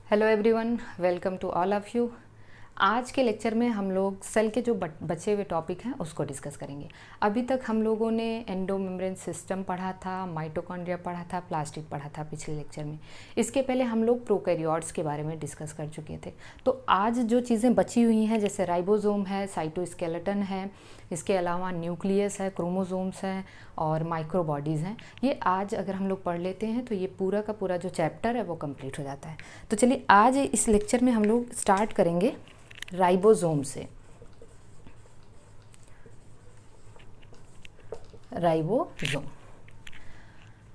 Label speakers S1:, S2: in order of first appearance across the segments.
S1: Hello everyone, welcome to all of you. आज के lecture में हम लोग सेल के जो बचे हुए टॉपिक हैं उसको डिस्कस करेंगे। अभी तक हम लोगों ने एंडोमेम्ब्रेन सिस्टम पढ़ा था, माइटोकॉन्ड्रिया पढ़ा था, प्लास्टिड पढ़ा था पिछले लेक्चर में। इसके पहले हम लोग प्रोकैरियोट्स के बारे में डिस्कस कर चुके थे। तो आज जो चीज़ें बची हुई हैं जैसे राइबोसोम है, साइटोस्केलेटन है, इसके अलावा न्यूक्लियस है, क्रोमोसोम्स हैं और माइक्रोबॉडीज़ हैं, ये आज अगर हम लोग पढ़ लेते हैं तो ये पूरा का पूरा जो चैप्टर है वो कंप्लीट हो जाता है। तो चलिए आज इस लेक्चर में हम लोग स्टार्ट करेंगे राइबोसोम से। राइबोसोम,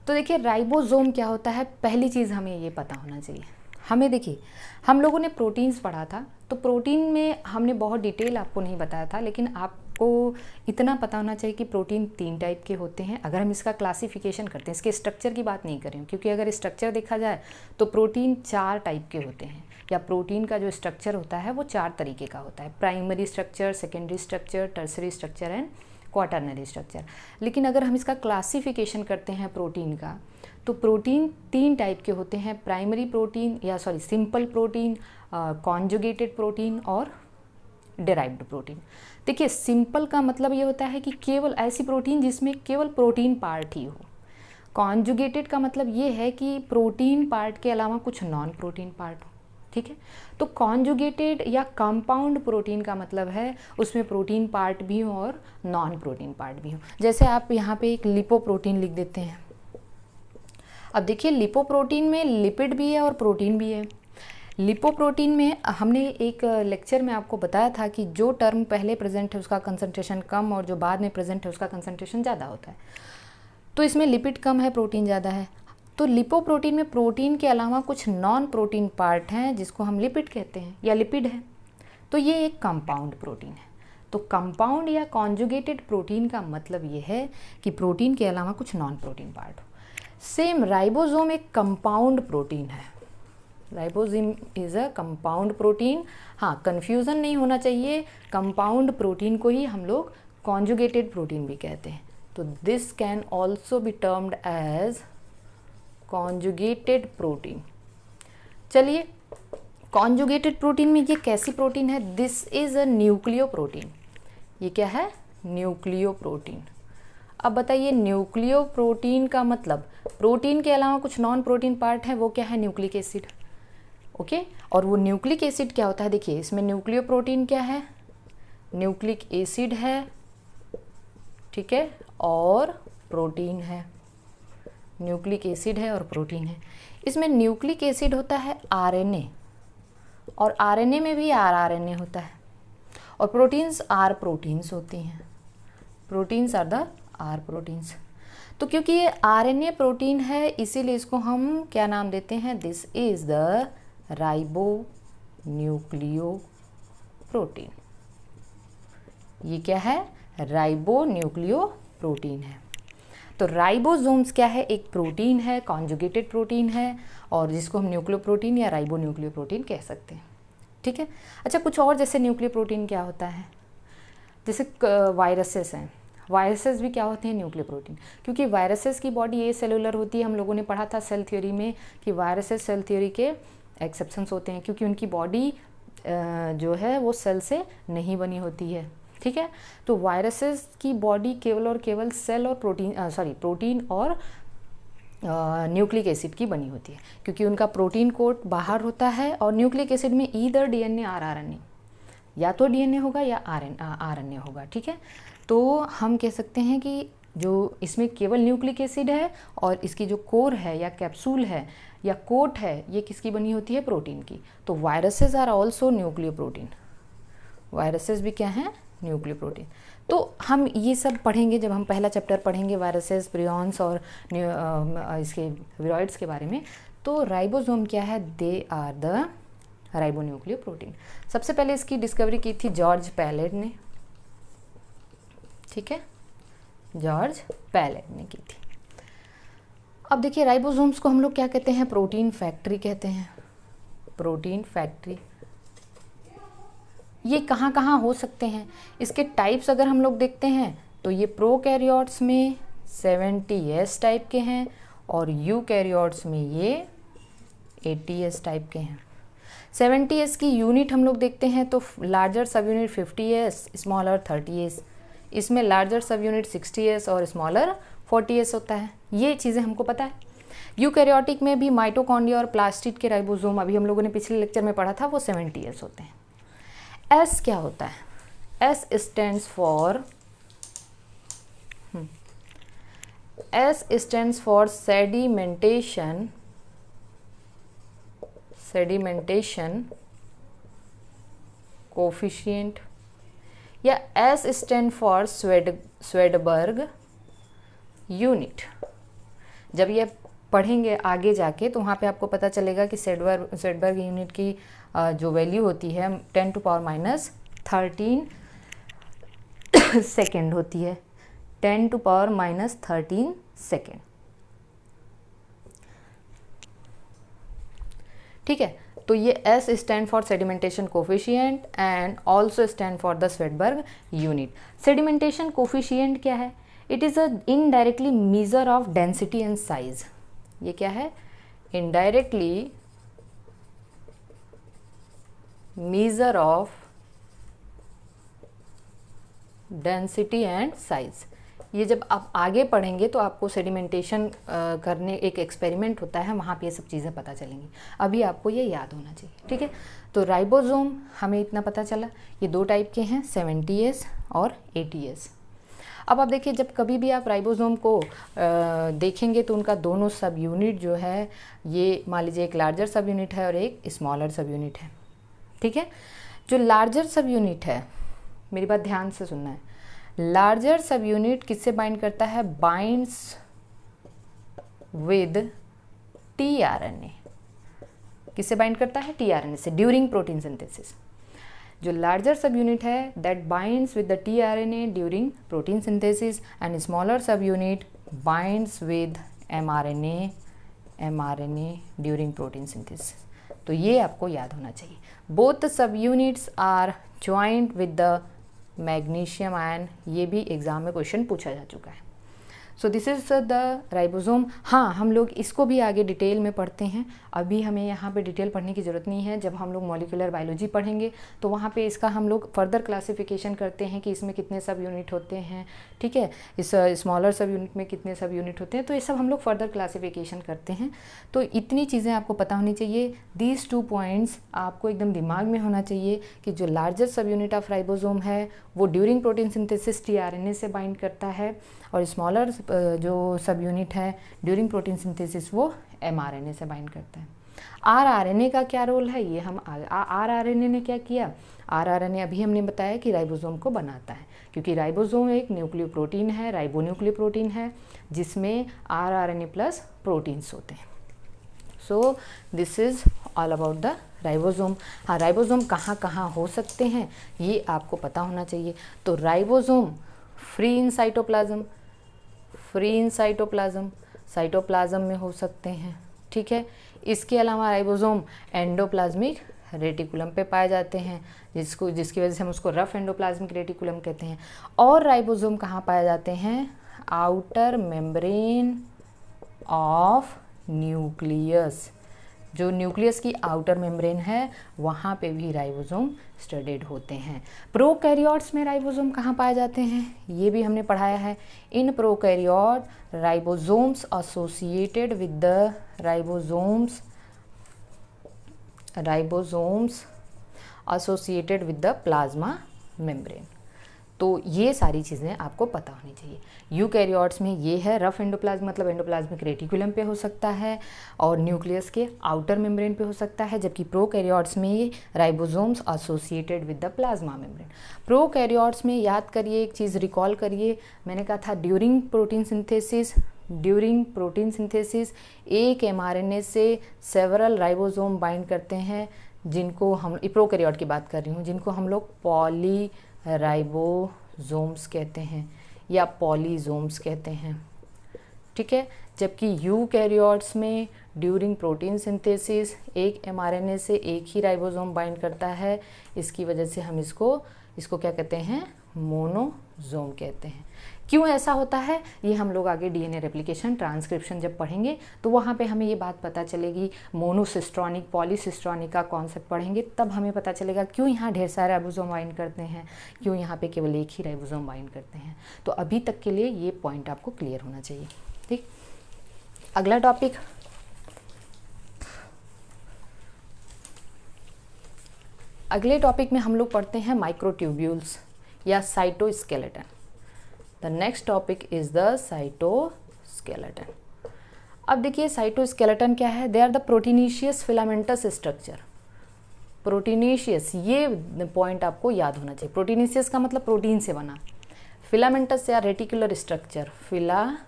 S1: तो देखिए राइबोसोम क्या होता है, पहली चीज़ हमें ये पता होना चाहिए। हमें देखिए हम लोगों ने प्रोटीन्स पढ़ा था, तो प्रोटीन में हमने बहुत डिटेल आपको नहीं बताया था, लेकिन आपको इतना पता होना चाहिए कि प्रोटीन 3 टाइप के होते हैं। अगर हम इसका क्लासिफिकेशन करते हैं, इसके स्ट्रक्चर की बात नहीं कर रही हूँ, क्योंकि अगर स्ट्रक्चर देखा जाए तो प्रोटीन 4 टाइप के होते हैं, या प्रोटीन का जो स्ट्रक्चर होता है वो 4 तरीके का होता है। Primary structure, secondary structure, tertiary structure and quaternary structure. लेकिन अगर हम इसका क्लासिफिकेशन करते हैं प्रोटीन का, तो प्रोटीन 3 टाइप के होते हैं, primary protein simple protein, conjugated protein और डिराइव्ड प्रोटीन। देखिए सिंपल का मतलब ये होता है कि केवल ऐसी प्रोटीन जिसमें केवल प्रोटीन पार्ट ही हो। कॉन्जुगेटेड का मतलब ये है कि प्रोटीन पार्ट के अलावा कुछ नॉन प्रोटीन पार्ट हो, ठीक है। तो कॉन्जुगेटेड या कंपाउंड प्रोटीन का मतलब है उसमें प्रोटीन पार्ट भी हो और नॉन प्रोटीन पार्ट भी हो। जैसे आप यहाँ पे एक लिपोप्रोटीन लिख देते हैं। अब देखिए लिपोप्रोटीन में लिपिड भी है और प्रोटीन भी है। लिपोप्रोटीन में हमने एक लेक्चर में आपको बताया था कि जो टर्म पहले प्रेजेंट है उसका कंसंट्रेशन कम और जो बाद में प्रेजेंट है उसका कंसंट्रेशन ज़्यादा होता है। तो इसमें लिपिड कम है, प्रोटीन ज़्यादा है। तो लिपोप्रोटीन में प्रोटीन के अलावा कुछ नॉन प्रोटीन पार्ट हैं जिसको हम लिपिड कहते हैं या लिपिड है। तो ये एक कंपाउंड प्रोटीन है। तो कंपाउंड या कॉन्जुगेटेड प्रोटीन का मतलब ये है कि प्रोटीन के अलावा कुछ नॉन प्रोटीन पार्ट हो। सेम राइबोसोम एक कंपाउंड प्रोटीन है। Ribosome is a compound protein. हाँ, कन्फ्यूज़न नहीं होना चाहिए, कंपाउंड प्रोटीन को ही हम लोग कॉन्जुगेटेड प्रोटीन भी कहते हैं। तो this can also be termed as conjugated protein. चलिए कॉन्जुगेटेड प्रोटीन में ये कैसी प्रोटीन है? This is a nucleoprotein. ये क्या है? Nucleoprotein. अब बताइए न्यूक्लियो प्रोटीन का मतलब प्रोटीन के अलावा कुछ नॉन प्रोटीन पार्ट है, वो क्या है? Nucleic acid. ओके, और वो न्यूक्लिक एसिड क्या होता है? देखिए इसमें न्यूक्लियो प्रोटीन क्या है? न्यूक्लिक एसिड है, ठीक है, और प्रोटीन है। न्यूक्लिक एसिड है और प्रोटीन है। इसमें न्यूक्लिक एसिड होता है आरएनए, और आरएनए में भी आरआरएनए होता है, और प्रोटीन्स आर प्रोटीन्स होती हैं। Proteins are the R proteins. तो क्योंकि ये आरएनए प्रोटीन है इसीलिए इसको हम क्या नाम देते हैं? This is the ribo nucleo protein. ये क्या है? राइबो न्यूक्लियो प्रोटीन है। तो राइबोसोम्स क्या है? एक प्रोटीन है, कॉन्जुगेटेड प्रोटीन है, और जिसको हम न्यूक्लियो प्रोटीन या राइबो न्यूक्लियो प्रोटीन कह सकते हैं, ठीक है। अच्छा, कुछ और जैसे न्यूक्लियो प्रोटीन क्या होता है? जैसे वायरसेस हैं, वायरसेस भी क्या होते हैं? Nucleo protein. क्योंकि वायरसेस की बॉडी ए सेलुलर होती है। हम लोगों ने पढ़ा था सेल थ्योरी में कि वायरसेस सेल थ्योरी के एक्सेप्शंस होते हैं, क्योंकि उनकी बॉडी जो है वो सेल से नहीं बनी होती है, ठीक है। तो वायरसेस की बॉडी केवल और केवल सेल और प्रोटीन और न्यूक्लिक एसिड की बनी होती है, क्योंकि उनका प्रोटीन कोट बाहर होता है, और न्यूक्लिक एसिड में ईदर डीएनए और आरएनए, या तो डीएनए होगा या आरएनए होगा, ठीक है। तो हम कह सकते हैं कि जो इसमें केवल न्यूक्लिक एसिड है, और इसकी जो कोर है या कैप्सूल है या कोट है, ये किसकी बनी होती है? प्रोटीन की। तो viruses are also nucleoprotein. Viruses भी क्या हैं? Nucleoprotein. तो हम ये सब पढ़ेंगे जब हम पहला चैप्टर पढ़ेंगे वायरसेस, प्रियॉन्स और इसके विरॉइड्स के बारे में। तो राइबोसोम क्या है? They are the ribonucleoprotein. सबसे पहले इसकी डिस्कवरी की थी जॉर्ज पैलेट ने, ठीक है, जॉर्ज पैलेट ने की थी। अब देखिए राइबोसोम्स को हम लोग क्या कहते हैं? प्रोटीन फैक्ट्री कहते हैं। प्रोटीन फैक्ट्री ये कहाँ कहाँ हो सकते हैं? इसके टाइप्स अगर हम लोग देखते हैं तो ये प्रोकैरियोट्स में 70S टाइप के हैं, और यूकैरियोट्स में ये 80S टाइप के हैं। 70s की यूनिट हम लोग देखते हैं तो लार्जर सब यूनिट 50s, स्मॉलर 30s, इसमें लार्जर सब यूनिट 60s और स्मॉलर 40s होता है। ये चीज़ें हमको पता है। यूकैरियोटिक में भी माइटोकॉन्ड्रिया और प्लास्टिड के राइबोसोम, अभी हम लोगों ने पिछले लेक्चर में पढ़ा था, वो 70s होते हैं। एस क्या होता है? S stands for sedimentation coefficient, या S stand for Svedberg unit. जब ये पढ़ेंगे आगे जाके तो वहाँ पे आपको पता चलेगा कि स्वेडबर्ग यूनिट की जो वैल्यू होती है 10⁻13 सेकेंड होती है, 10⁻13 सेकेंड। ठीक है, तो ये S stand for sedimentation coefficient and also stand for the Svedberg unit. Sedimentation coefficient क्या है? It is a indirectly measure of density and size. ये क्या है? Indirectly measure of density and size. ये जब आप आगे पढ़ेंगे तो आपको सेडिमेंटेशन करने एक एक्सपेरिमेंट होता है, वहाँ पे ये सब चीज़ें पता चलेंगी। अभी आपको ये याद होना चाहिए, ठीक है। तो राइबोसोम हमें इतना पता चला, ये दो टाइप के हैं, 70s और 80s। अब आप देखिए, जब कभी भी आप राइबोसोम को देखेंगे तो उनका दोनों सब यूनिट जो है, ये मान लीजिए एक लार्जर सब यूनिट है और एक स्मॉलर सब यूनिट है, ठीक है। जो लार्जर सब यूनिट है, मेरी बात ध्यान से सुनना है, लार्जर सब यूनिट किससे बाइंड करता है? Binds with tRNA। किससे बाइंड करता है? tRNA से, ड्यूरिंग प्रोटीन सिंथेसिस। जो लार्जर सब यूनिट है that binds with the tRNA during protein synthesis, and smaller subunit binds with mRNA during protein synthesis. तो ये आपको याद होना चाहिए। Both subunits are joint with the magnesium ion. ये भी एग्जाम में क्वेश्चन पूछा जा चुका है। So this is the ribosome. हाँ, हम लोग इसको भी आगे डिटेल में पढ़ते हैं, अभी हमें यहाँ पे डिटेल पढ़ने की ज़रूरत नहीं है। जब हम लोग मॉलिक्यूलर बायोलॉजी पढ़ेंगे तो वहाँ पे इसका हम लोग फर्दर क्लासिफिकेशन करते हैं कि इसमें कितने सब यूनिट होते हैं, ठीक है, इस स्मॉलर सब यूनिट में कितने सब यूनिट होते हैं, तो ये सब हम लोग फर्दर क्लासिफिकेशन करते हैं। तो इतनी चीज़ें आपको पता होनी चाहिए। दीज 2 पॉइंट्स आपको एकदम दिमाग में होना चाहिए कि जो लार्जर सब यूनिट ऑफ राइबोसोम है वो ड्यूरिंग प्रोटीन सिंथेसिस tRNA से बाइंड करता है, और स्मॉलर जो सब यूनिट है ड्यूरिंग प्रोटीन सिंथेसिस वो mRNA से बाइंड करता है। rRNA का क्या रोल है, ये हम rRNA ने क्या किया? rRNA अभी हमने बताया कि राइबोसोम को बनाता है, क्योंकि राइबोसोम एक न्यूक्लियोप्रोटीन है, राइबोन्यूक्लियोप्रोटीन है, जिसमें rRNA प्लस प्रोटीन्स होते हैं। So this is all about the ribosome. हाँ, राइबोसोम कहाँ कहाँ हो सकते हैं ये आपको पता होना चाहिए। तो ribosome free in cytoplasm, cytoplasm में हो सकते हैं, ठीक है। इसके अलावा राइबोसोम एंडोप्लाज्मिक रेटिकुलम पे पाए जाते हैं, जिसकी वजह से हम उसको रफ एंडोप्लाज्मिक रेटिकुलम कहते हैं। और राइबोसोम कहाँ पाए जाते हैं? Outer membrane of nucleus. जो न्यूक्लियस की आउटर मेम्ब्रेन है वहाँ पे भी राइबोसोम स्टडेड होते हैं। प्रोकैरियोट्स में राइबोसोम कहाँ पाए जाते हैं ये भी हमने पढ़ाया है। In prokaryote ribosomes associated with the ribosomes associated with the plasma membrane. तो ये सारी चीज़ें आपको पता होनी चाहिए। यूकैरियोट्स में ये है रफ एंडोप्लाज्म, मतलब एंडोप्लाज्मिक रेटिकुलम पे हो सकता है और न्यूक्लियस के आउटर मेम्ब्रेन पे हो सकता है, जबकि प्रोकैरियोट्स में ये ribosomes associated with the plasma membrane. Prokaryotes में याद करिए, एक चीज़ रिकॉल करिए, मैंने कहा था ड्यूरिंग प्रोटीन सिंथेसिस एक mRNA से सेवरल राइबोसोम बाइंड करते हैं, जिनको हम प्रोकैरियोट की बात कर रही हूँ, जिनको हम लोग पॉलीराइबोसोम्स कहते हैं या पॉलीजोम्स कहते हैं, ठीक है। जबकि यूकैरियोट्स में ड्यूरिंग प्रोटीन सिंथेसिस एक mRNA से एक ही राइबोसोम बाइंड करता है, इसकी वजह से हम इसको क्या कहते हैं? मोनोसोम कहते हैं। क्यों ऐसा होता है ये हम लोग आगे डीएनए रेप्लिकेशन ट्रांसक्रिप्शन जब पढ़ेंगे तो वहाँ पे हमें ये बात पता चलेगी। मोनोसिस्ट्रॉनिक पॉलीसिस्ट्रॉनिक का कॉन्सेप्ट पढ़ेंगे तब हमें पता चलेगा क्यों यहाँ ढेर सारे राइबोसोम बाइंड करते हैं, क्यों यहाँ पे केवल एक ही राइबोसोम बाइंड करते हैं। तो अभी तक के लिए ये पॉइंट आपको क्लियर होना चाहिए। ठीक, अगला टॉपिक, अगले टॉपिक में हम लोग पढ़ते हैं माइक्रोट्यूब्यूल्स या cytoskeleton. The next topic is the cytoskeleton. अब देखिए साइटोस्केलेटन क्या है। They are the proteinaceous filamentous structure. Proteinaceous, ये पॉइंट आपको याद होना चाहिए। प्रोटीनेशियस का मतलब प्रोटीन से बना, फिलामेंटस या reticular structure, filamentous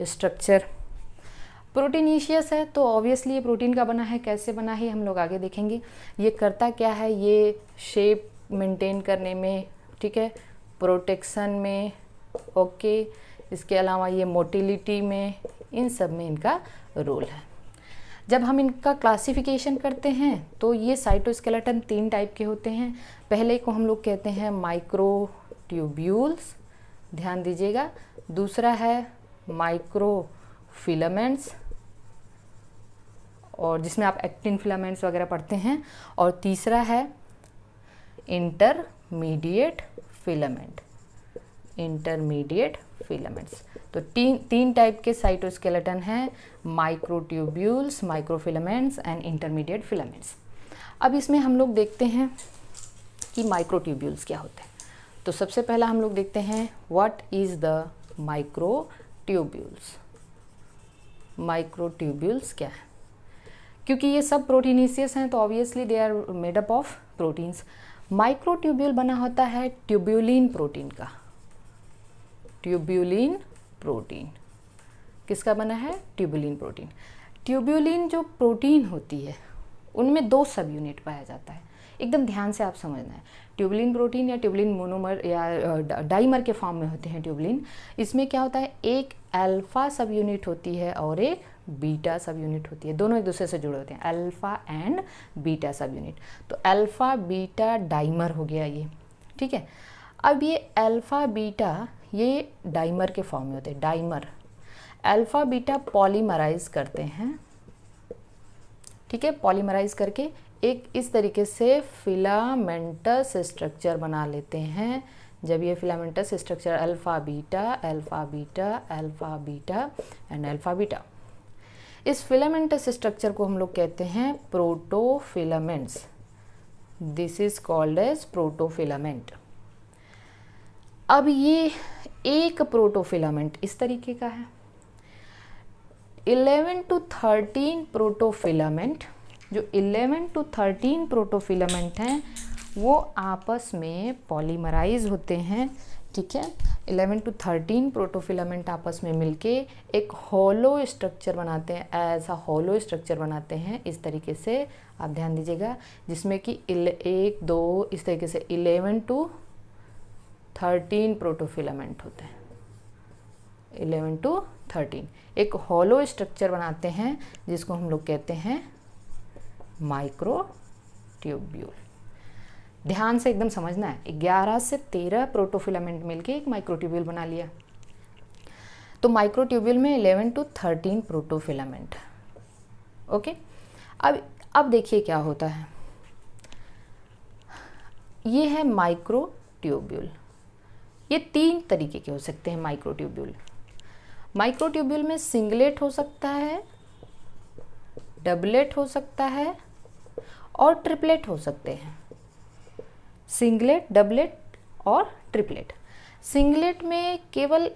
S1: structure. Proteinaceous है तो ऑब्वियसली ये प्रोटीन का बना है। कैसे बना है हम लोग आगे देखेंगे। ये करता क्या है, ये शेप मेंटेन करने में, ठीक है, प्रोटेक्शन में, ओके, इसके अलावा ये मोटिलिटी में, इन सब में इनका रोल है। जब हम इनका क्लासिफिकेशन करते हैं तो ये साइटोस्केलेटन 3 टाइप के होते हैं। पहले को हम लोग कहते हैं माइक्रोट्यूब्यूल्स, ध्यान दीजिएगा। दूसरा है माइक्रोफिलामेंट्स, और जिसमें आप एक्टिन फिलामेंट्स वगैरह पढ़ते हैं। और तीसरा है इंटरमीडिएट फिलामेंट, इंटरमीडिएट फिलामेंट्स। तो तीन टाइप के साइटोस्केलेटन हैं, microtubules, microfilaments and intermediate filaments. अब इसमें हम लोग देखते हैं कि माइक्रोट्यूब्यूल्स क्या होते हैं। तो सबसे पहला हम लोग देखते हैं what is the microtubules. Microtubules क्या है, क्योंकि ये सब प्रोटीनेशियस हैं तो obviously they are made up of proteins. Microtubule बना होता है ट्यूब्यूलिन प्रोटीन का। ट्यूब्यूलिन प्रोटीन किसका बना है, ट्यूब्यूलिन प्रोटीन। ट्यूब्यूलिन जो प्रोटीन होती है उनमें 2 सब यूनिट पाया जाता है, एकदम ध्यान से आप समझना है। ट्यूब्यूलिन प्रोटीन या ट्यूब्यूलिन मोनोमर या डाइमर के फॉर्म में होते हैं ट्यूब्यूलिन। इसमें क्या होता है, एक अल्फा सब यूनिट होती है और एक बीटा सब यूनिट होती है। दोनों एक दूसरे से जुड़े होते हैं, अल्फा एंड बीटा सब यूनिट। तो अल्फा बीटा डाइमर हो गया ये, ठीक है। अब ये अल्फा बीटा ये डाइमर के फॉर्म में होते हैं, डाइमर। अल्फा बीटा पॉलीमराइज करते हैं, ठीक है, पॉलीमराइज करके एक इस तरीके से फिलामेंटस स्ट्रक्चर बना लेते हैं। जब ये filamentous structure alpha beta alpha beta alpha beta and alpha beta, इस फिलामेंटस स्ट्रक्चर को हम लोग कहते हैं protofilaments. This is called as protofilament. अब ये एक प्रोटोफिलामेंट इस तरीके का है। 11 to 13 प्रोटोफिलामेंट, जो 11 to 13 प्रोटोफिलामेंट हैं वो आपस में पॉलीमराइज होते हैं, ठीक है। 11 to 13 प्रोटोफिलामेंट आपस में मिलके एक होलो स्ट्रक्चर बनाते हैं, ऐसा होलो स्ट्रक्चर बनाते हैं इस तरीके से। आप ध्यान दीजिएगा, जिसमें कि 1 2 इस तरीके से 11 to 13 प्रोटोफिलामेंट होते हैं। 11 to 13 एक होलो स्ट्रक्चर बनाते हैं जिसको हम लोग कहते हैं माइक्रोट्यूब्यूल। ध्यान से एकदम समझना है, 11 से 13 प्रोटोफिलामेंट मिलके एक माइक्रोट्यूब्यूल बना लिया। तो माइक्रोट्यूब्यूल में 11 to 13 प्रोटोफिलामेंट, ओके। अब देखिए क्या होता है, ये है माइक्रोट्यूब्यूल। ये 3 तरीके के हो सकते हैं माइक्रोट्यूब्यूल। माइक्रोट्यूब्यूल में सिंगलेट हो सकता है, डबलेट हो सकता है और ट्रिपलेट हो सकते हैं। सिंगलेट, डबलेट और ट्रिपलेट। सिंगलेट में केवल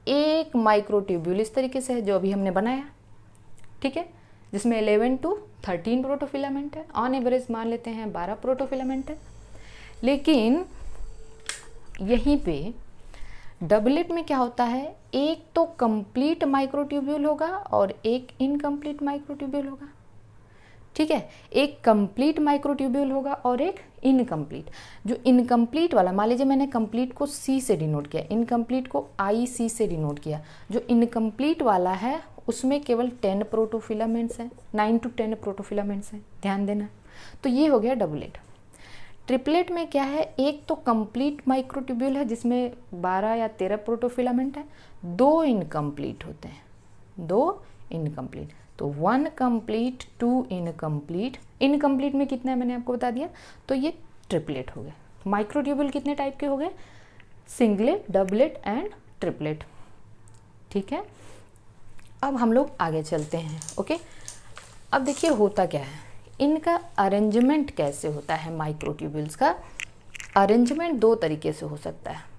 S1: एक माइक्रोट्यूब्यूल इस तरीके से है जो अभी हमने बनाया, ठीक है, जिसमें 11 to 13 प्रोटोफिलामेंट है। ऑन एवरेज मान लेते हैं 12 प्रोटोफिलामेंट है। लेकिन यहीं पे डबलेट में क्या होता है, एक तो कंप्लीट माइक्रोट्यूब्यूल होगा और एक इनकम्प्लीट माइक्रोट्यूब्यूल होगा, ठीक है। एक कंप्लीट माइक्रोट्यूब्यूल होगा और एक इनकम्प्लीट। जो इनकम्प्लीट वाला, मान लीजिए मैंने कंप्लीट को सी से डिनोट किया, इनकम्प्लीट को IC से डिनोट किया। जो इनकम्प्लीट वाला है उसमें केवल 10 प्रोटोफिलामेंट्स हैं, 9 to 10 प्रोटोफिलामेंट्स हैं, ध्यान देना। तो ये हो गया डबलेट। ट्रिपलेट में क्या है, एक तो कंप्लीट माइक्रोट्यूब्यूल है जिसमें 12 या 13 प्रोटोफिलामेंट है, 2 इनकम्प्लीट होते हैं, 2 इनकम्प्लीट। तो 1 कंप्लीट, 2 इनकम्प्लीट। इनकम्प्लीट में कितना है मैंने आपको बता दिया, तो ये ट्रिपलेट हो गए। माइक्रोट्यूब्यूल कितने टाइप के हो गए, सिंगलेट, डबलेट एंड ट्रिपलेट। ठीक है, अब हम लोग आगे चलते हैं। ओके, अब देखिए होता क्या है, इनका अरेंजमेंट कैसे होता है। माइक्रोट्यूब्यूल्स का अरेंजमेंट 2 तरीके से हो सकता है।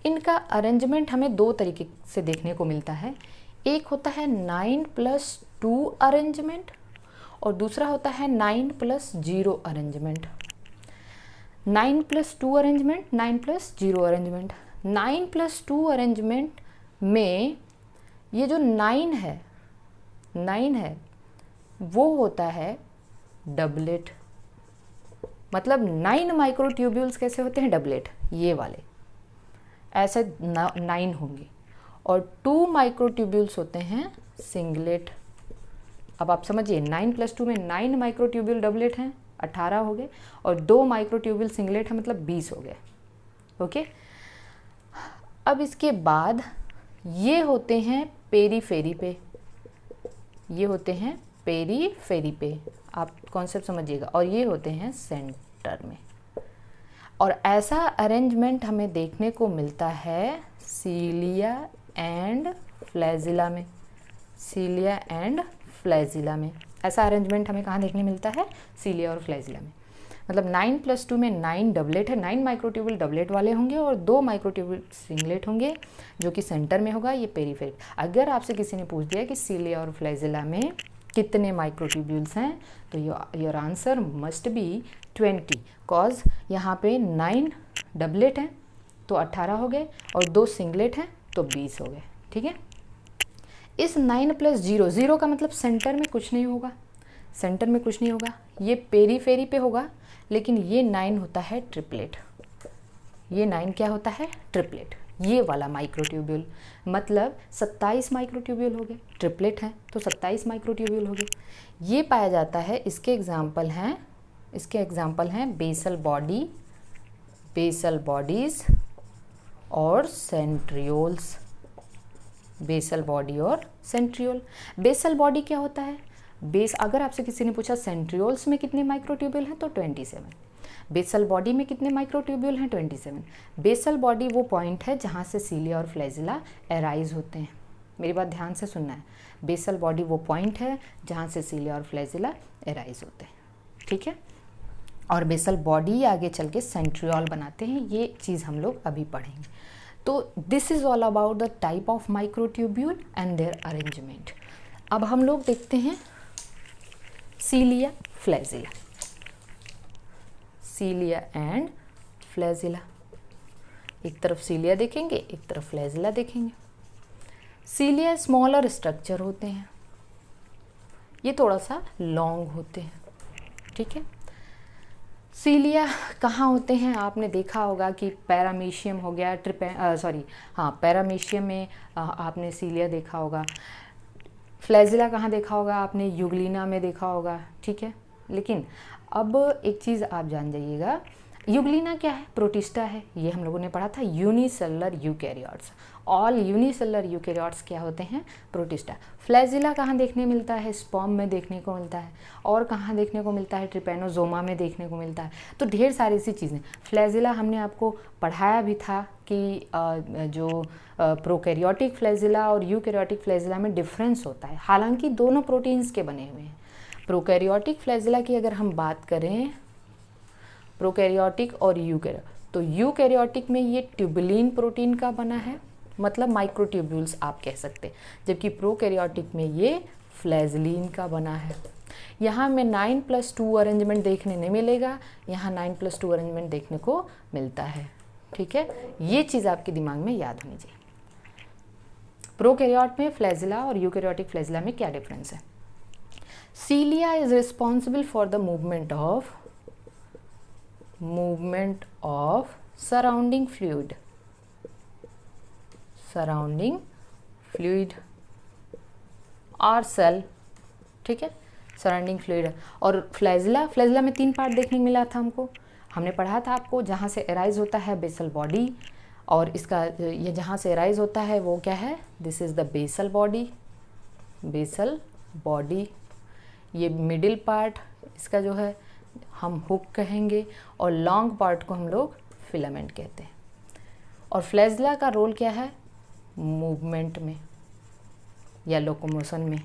S1: इनका अरेंजमेंट हमें 2 तरीके से देखने को मिलता है। एक होता है 9+2 अरेंजमेंट और दूसरा होता है 9+0 अरेंजमेंट। 9+2 arrangement, 9+0 arrangement. 9+2 अरेंजमेंट में ये जो 9 है वो होता है डबलेट। मतलब 9 माइक्रोट्यूब्यूल्स कैसे होते हैं, डबलेट, ये वाले ऐसे 9 होंगे। और 2 माइक्रोट्यूब्यूल्स होते हैं सिंगलेट। अब आप समझिए 9+2 में 9 माइक्रोट्यूब्यूल डबलेट हैं, 18 हो गए, और 2 माइक्रोट्यूब्यूल सिंगलेट है, मतलब 20 हो गए। ओके, अब इसके बाद ये होते हैं पेरीफेरी पे, ये होते हैं पेरीफेरी पे, आप कॉन्सेप्ट समझिएगा, और ये होते हैं सेंटर में। और ऐसा अरेंजमेंट हमें देखने को मिलता है सीलिया एंड फ्लैजिला में। सीलिया एंड फ्लैजिला में ऐसा अरेंजमेंट हमें कहाँ देखने मिलता है, सीलिया और फ्लैजिला में। मतलब 9+2 में 9 डबलेट है, 9 माइक्रोट्यूब्यूल डबलेट वाले होंगे और 2 माइक्रोट्यूब्यूल सिंगलेट होंगे, जो कि सेंटर में होगा, ये पेरीफेरी। अगर आपसे किसी ने पूछ दिया कि सीलिया और फ्लैजिला में कितने माइक्रोट्यूब्यूल्स हैं, तो your answer must be 20, cause यहाँ पे 9 डबलेट हैं तो 18 हो गए और 2 सिंगलेट हैं तो 20 हो गए। ठीक है, इस 9+0, 0 का मतलब सेंटर में कुछ नहीं होगा, सेंटर में कुछ नहीं होगा, ये पेरीफेरी पे होगा, लेकिन ये 9 होता है ट्रिपलेट। ये 9 क्या होता है, ट्रिपलेट। ये वाला माइक्रोट्यूब्यूल मतलब 27 माइक्रोट्यूब्यूल हो गए, ट्रिपलेट हैं तो 27 माइक्रोट्यूब्यूल हो गए। ये पाया जाता है, इसके एग्जाम्पल हैं बेसल बॉडी, बेसल बॉडीज और सेंट्रियोल्स। बेसल बॉडी और सेंट्रियोल। बेसल बॉडी क्या होता है, अगर आपसे किसी ने पूछा सेंट्रियोल्स में कितने माइक्रोट्यूब्यूल हैं तो 27। बेसल बॉडी में कितने माइक्रोट्यूब्यूल हैं, 27। बेसल बॉडी वो पॉइंट है जहाँ से सीलिया और फ्लैजिला एराइज होते हैं। मेरी बात ध्यान से सुनना है, बेसल बॉडी वो पॉइंट है जहाँ से सीलिया और फ्लैजिला एराइज होते हैं। ठीक है, और बेसल बॉडी आगे चल के सेंट्रियोल बनाते हैं, ये चीज़ हम लोग अभी पढ़ेंगे। तो this is all about the type of microtubule and their arrangement. अब हम लोग देखते हैं cilia flagella. Cilia and flagella, एक तरफ सीलिया देखेंगे, एक तरफ फ्लैजिला देखेंगे। सीलिया स्मॉलर स्ट्रक्चर होते हैं, ये थोड़ा सा लॉन्ग होते हैं। ठीक है, सीलिया कहाँ होते हैं, आपने देखा होगा कि पैरामीशियम हो गया, पैरामीशियम में आपने सीलिया देखा होगा। फ्लैजिला कहाँ देखा होगा आपने, यूग्लिना में देखा होगा। ठीक है, लेकिन अब एक चीज़ आप जान जाइएगा, यूग्लिना क्या है, प्रोटिस्टा है, ये हम लोगों ने पढ़ा था। Unicellular eukaryotes, all unicellular eukaryotes क्या होते हैं, प्रोटिस्टा। फ्लैजिला कहाँ देखने मिलता है, स्पर्म में देखने को मिलता है, और कहाँ देखने को मिलता है, ट्रिपैनोजोमा में देखने को मिलता है। तो ढेर सारी सी चीज़ें। फ्लैजिला हमने आपको पढ़ाया भी था कि जो प्रोकैरियोटिक फ्लैजिला और यूकैरियोटिक फ्लैजिला में डिफरेंस होता है, हालांकि दोनों प्रोटीन्स के बने हुए हैं। प्रोकैरियोटिक फ्लैजिला की अगर हम बात करें, प्रोकैरियोटिक और यूकैरियोटिक, तो यूकैरियोटिक में ये ट्यूबुलिन प्रोटीन का बना है, मतलब माइक्रोट्यूब्यूल्स आप कह सकते हैं, जबकि प्रोकैरियोटिक में ये फ्लैजिलीन का बना है। यहाँ में 9+2 अरेंजमेंट देखने नहीं मिलेगा, यहाँ 9+2 अरेंजमेंट देखने को मिलता है। ठीक है, ये चीज़ आपके दिमाग में याद होनी चाहिए। प्रोकैरियोट में फ्लैजिला और यूकैरियोटिक फ्लैजिला में क्या डिफरेंस है। Cilia is responsible for the movement of surrounding fluid और सेल। ठीक है, सराउंडिंग फ्लूइड। और फ्लैजिला, फ्लैजिला में 3 पार्ट देखने को मिला था हमको, हमने पढ़ा था आपको, जहाँ से एराइज होता है बेसल बॉडी, और इसका ये जहाँ से एराइज होता है वो क्या है, this is the basal body, basal body. ये मिडिल पार्ट इसका जो है हम हुक कहेंगे, और लॉन्ग पार्ट को हम लोग फिलामेंट कहते हैं। और फ्लैजिला का रोल क्या है, मूवमेंट में या लोकोमोशन में।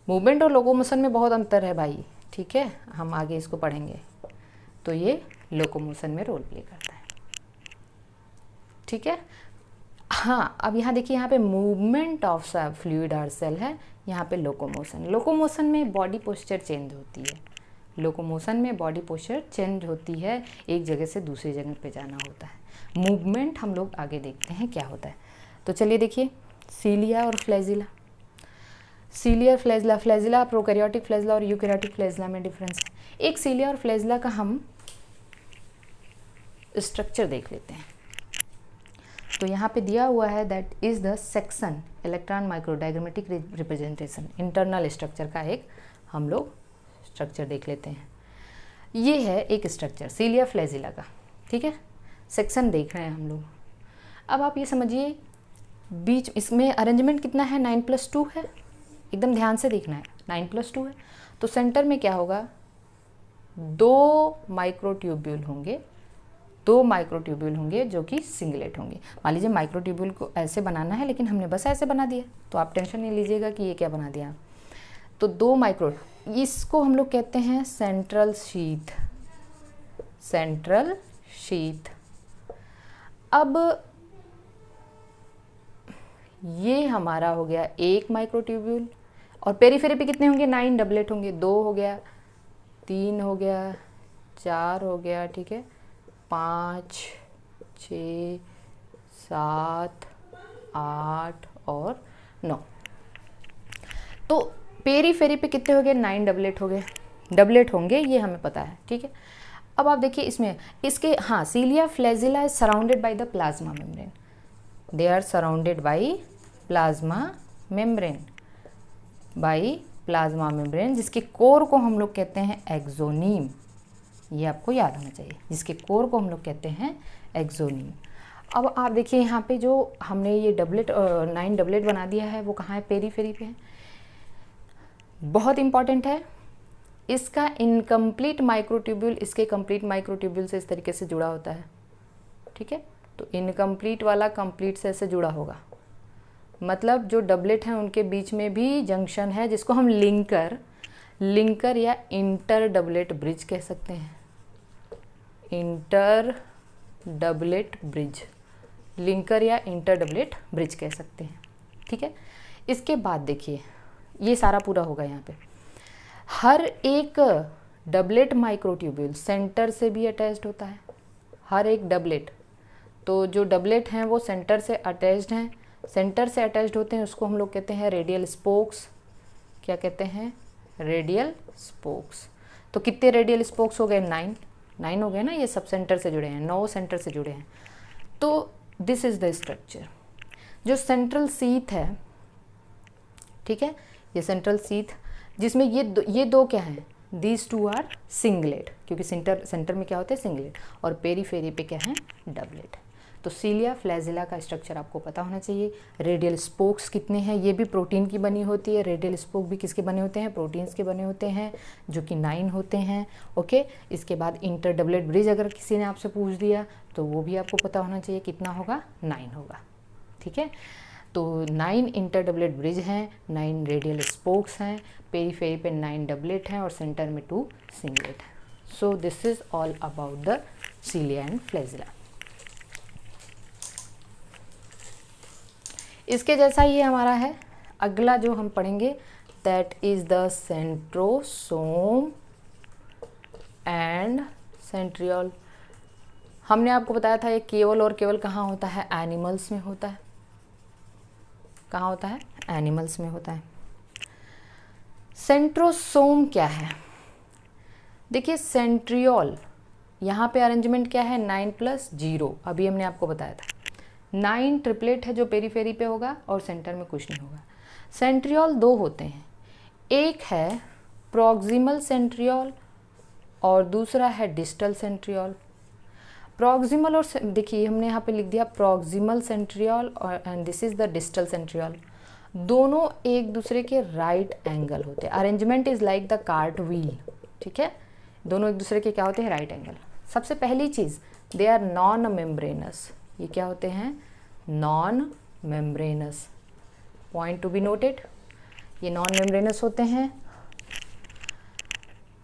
S1: मूवमेंट और लोकोमोशन में बहुत अंतर है भाई, ठीक है, हम आगे इसको पढ़ेंगे। तो ये लोकोमोशन में रोल प्ले करता है, ठीक है। हाँ, अब यहाँ देखिए, यहाँ पे मूवमेंट ऑफ फ्लूइड और सेल है, यहाँ पे लोकोमोशन। लोकोमोशन में बॉडी पोस्चर चेंज होती है, लोकोमोशन में बॉडी पोस्चर चेंज होती है, एक जगह से दूसरी जगह पे जाना होता है। मूवमेंट हम लोग आगे देखते हैं क्या होता है। तो चलिए देखिए, सीलिया और flagella. Cilia flagella, flagella prokaryotic flagella और यूकैरियोटिक फ्लैजिला में डिफरेंस है। एक सीलिया और फ्लैजिला का हम स्ट्रक्चर देख लेते हैं। तो यहाँ पे दिया हुआ है that is the section electron microdiagrammatic representation, internal structure का एक हम लोग स्ट्रक्चर देख लेते हैं। ये है एक स्ट्रक्चर सीलिया फ्लैजिला का, ठीक है, सेक्शन देख रहे हैं हम लोग। अब आप ये समझिए, बीच इसमें अरेंजमेंट कितना है, 9+2 है, एकदम ध्यान से देखना है, 9+2 है। तो सेंटर में क्या होगा, 2 माइक्रोट्यूब्यूल होंगे, 2 माइक्रोट्यूब्यूल होंगे जो कि सिंगलेट होंगे। मान लीजिए माइक्रोट्यूब्यूल को ऐसे बनाना है, लेकिन हमने बस ऐसे बना दिया, तो आप टेंशन नहीं लीजिएगा कि ये क्या बना दिया। तो 2 माइक्रो, इसको हम लोग कहते हैं सेंट्रल शीथ, सेंट्रल शीथ। अब ये हमारा हो गया 1 माइक्रोट्यूब्यूल, और पेरीफेरी पे कितने होंगे, 9 डबलेट होंगे, 2 हो गया, 3 हो गया, 4 हो गया, ठीक है, 5, 6, 7, 8 और 9। तो पेरीफेरी पे कितने हो गए, 9 डबलेट हो गए, डबलेट होंगे, ये हमें पता है, ठीक है। अब आप देखिए इसमें इसके, हाँ, cilia flagella is surrounded by the plasma membrane, they are surrounded by plasma membrane, by plasma membrane, जिसके कोर को हम लोग कहते हैं एक्सोनीम, ये आपको याद होना चाहिए, जिसके कोर को हम लोग कहते हैं एक्सोनीम। अब आप देखिए यहाँ पे जो हमने ये डबलेट 9 डबलेट बना दिया है, वो कहाँ है, पेरीफेरी पे है। बहुत इंपॉर्टेंट है, इसका इनकम्प्लीट माइक्रोट्यूब्यूल इसके कंप्लीट माइक्रोट्यूब्यूल से इस तरीके से जुड़ा होता है, ठीक है। तो इनकम्प्लीट वाला कंप्लीट से ऐसे जुड़ा होगा, मतलब जो डबलेट हैं उनके बीच में भी जंक्शन है, जिसको हम लिंकर या इंटर डबलेट ब्रिज कह सकते हैं, इंटर डबलेट ब्रिज, लिंकर या इंटर डबलेट ब्रिज कह सकते हैं, ठीक है। इसके बाद देखिए, ये सारा पूरा होगा। यहाँ पे हर एक डबलेट माइक्रोट्यूब्यूल सेंटर से भी अटैच्ड होता है, हर एक डबलेट। तो जो डबलेट हैं वो सेंटर से अटैच्ड हैं, सेंटर से अटैच्ड होते हैं, उसको हम लोग कहते हैं रेडियल स्पोक्स। क्या कहते हैं, रेडियल स्पोक्स। तो कितने रेडियल स्पोक्स हो गए, 9 हो गए ना, ये सब सेंटर से जुड़े हैं, 9 सेंटर से जुड़े हैं। तो दिस इज द स्ट्रक्चर। जो सेंट्रल सीथ है, ठीक है, ये सेंट्रल सीथ, जिसमें ये दो क्या हैं, दीज 2 आर सिंगलेट, क्योंकि सेंटर में क्या होते हैं, सिंगलेट, और पेरीफेरी पे क्या है, डबलेट। तो सीलिया फ्लैजिला का स्ट्रक्चर आपको पता होना चाहिए। रेडियल स्पोक्स कितने हैं, ये भी प्रोटीन की बनी होती है, रेडियल स्पोक भी किसके बने होते हैं, प्रोटीन्स के बने होते हैं, जो कि 9 होते हैं, ओके। इसके बाद इंटर डबलेट ब्रिज अगर किसी ने आपसे पूछ दिया तो वो भी आपको पता होना चाहिए, कितना होगा, 9 होगा, ठीक है। तो 9 इंटर डबलेट ब्रिज हैं, 9 रेडियल स्पोक्स हैं, पेरीफेरी पे 9 डबलेट हैं, और सेंटर में 2 सिंगलेट हैं। सो this is all about the सीलिया and flagella. इसके जैसा ये हमारा है, अगला जो हम पढ़ेंगे that is the centrosome and centriole. हमने आपको बताया था ये केवल और केवल कहाँ होता है, एनिमल्स में होता है। कहाँ होता है, एनिमल्स में होता है। सेंट्रोसोम क्या है, देखिए सेंट्रियोल, यहाँ पे अरेंजमेंट क्या है, 9+0, अभी हमने आपको बताया था। 9 ट्रिपलेट है जो पेरीफेरी पे होगा, और सेंटर में कुछ नहीं होगा। सेंट्रियोल 2 होते हैं, एक है प्रॉक्सिमल सेंट्रियोल और दूसरा है डिस्टल सेंट्रियोल। प्रॉक्सिमल और देखिए हमने यहाँ पे लिख दिया प्रॉक्सिमल सेंट्रियोल और and this is the distal centriole. दोनों एक दूसरे के राइट एंगल होते हैं। Arrangement is like the cart wheel, ठीक है, दोनों एक दूसरे के क्या होते हैं, राइट एंगल। सबसे पहली चीज, दे आर नॉन मेम्ब्रेनस। ये क्या होते हैं, non membranes, point to be noted, ये नॉन मेम्ब्रेनस होते हैं।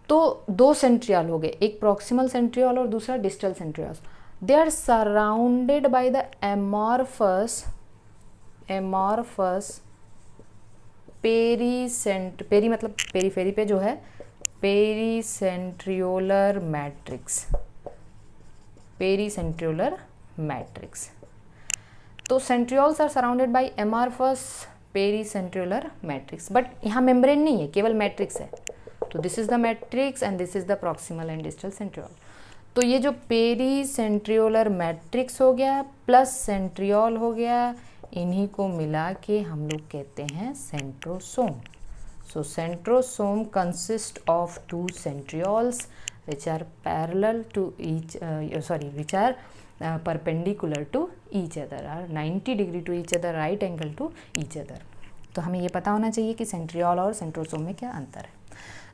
S1: तो दो सेंट्रियोल हो गए, एक प्रॉक्सिमल सेंट्रियोल और दूसरा distal centriole. They are surrounded by the amorphous peri मतलब पेरीफेरी पे जो है, पेरीसेंट्रियोलर मैट्रिक्स। तो centrioles are surrounded by amorphous pericentriolar matrix, but यहाँ मेम्ब्रेन नहीं है, केवल मैट्रिक्स है। तो this is the matrix and this is the proximal and distal centriole. तो ये जो पेरीसेंट्रियोलर मैट्रिक्स हो गया प्लस सेंट्रियोल हो गया, इन्हीं को मिला के हम लोग कहते हैं centrosome. So centrosome consist of two centrioles which are parallel to each which are perpendicular to each other, are 90 degree to each other, right angle to each other। तो हमें ये पता होना चाहिए कि सेंट्रियोल और सेंट्रोसोम में क्या अंतर है।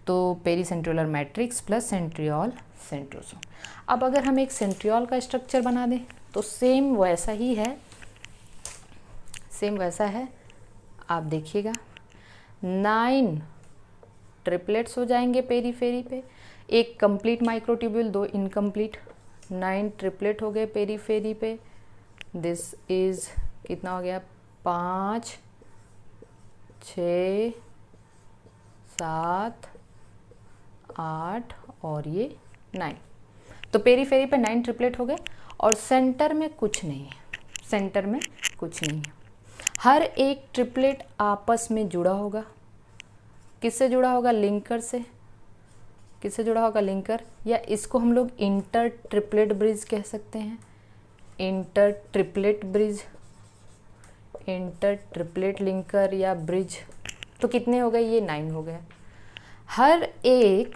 S1: तो pericentriolar matrix plus centriole centrosome. अब अगर हम एक सेंट्रियोल का स्ट्रक्चर बना दें तो सेम वैसा ही है, सेम वैसा है। आप देखिएगा 9 ट्रिपलेट्स हो जाएंगे पेरीफेरी पे, एक कंप्लीट माइक्रोट्यूब्यूल, 2 इनकम्प्लीट, 9 ट्रिपलेट हो गए पेरीफेरी पे। दिस इज कितना हो गया, 5 6 7 8 और ये 9। तो पेरीफेरी पे 9 ट्रिपलेट हो गए और सेंटर में कुछ नहीं है, सेंटर में कुछ नहीं है। हर एक ट्रिपलेट आपस में जुड़ा होगा। किससे जुड़ा होगा, लिंकर से। किससे जुड़ा होगा, लिंकर, या इसको हम लोग इंटर ट्रिपलेट ब्रिज कह सकते हैं। Inter triplet bridge, inter triplet linker या ब्रिज। तो कितने हो गए, ये 9 हो गए। हर एक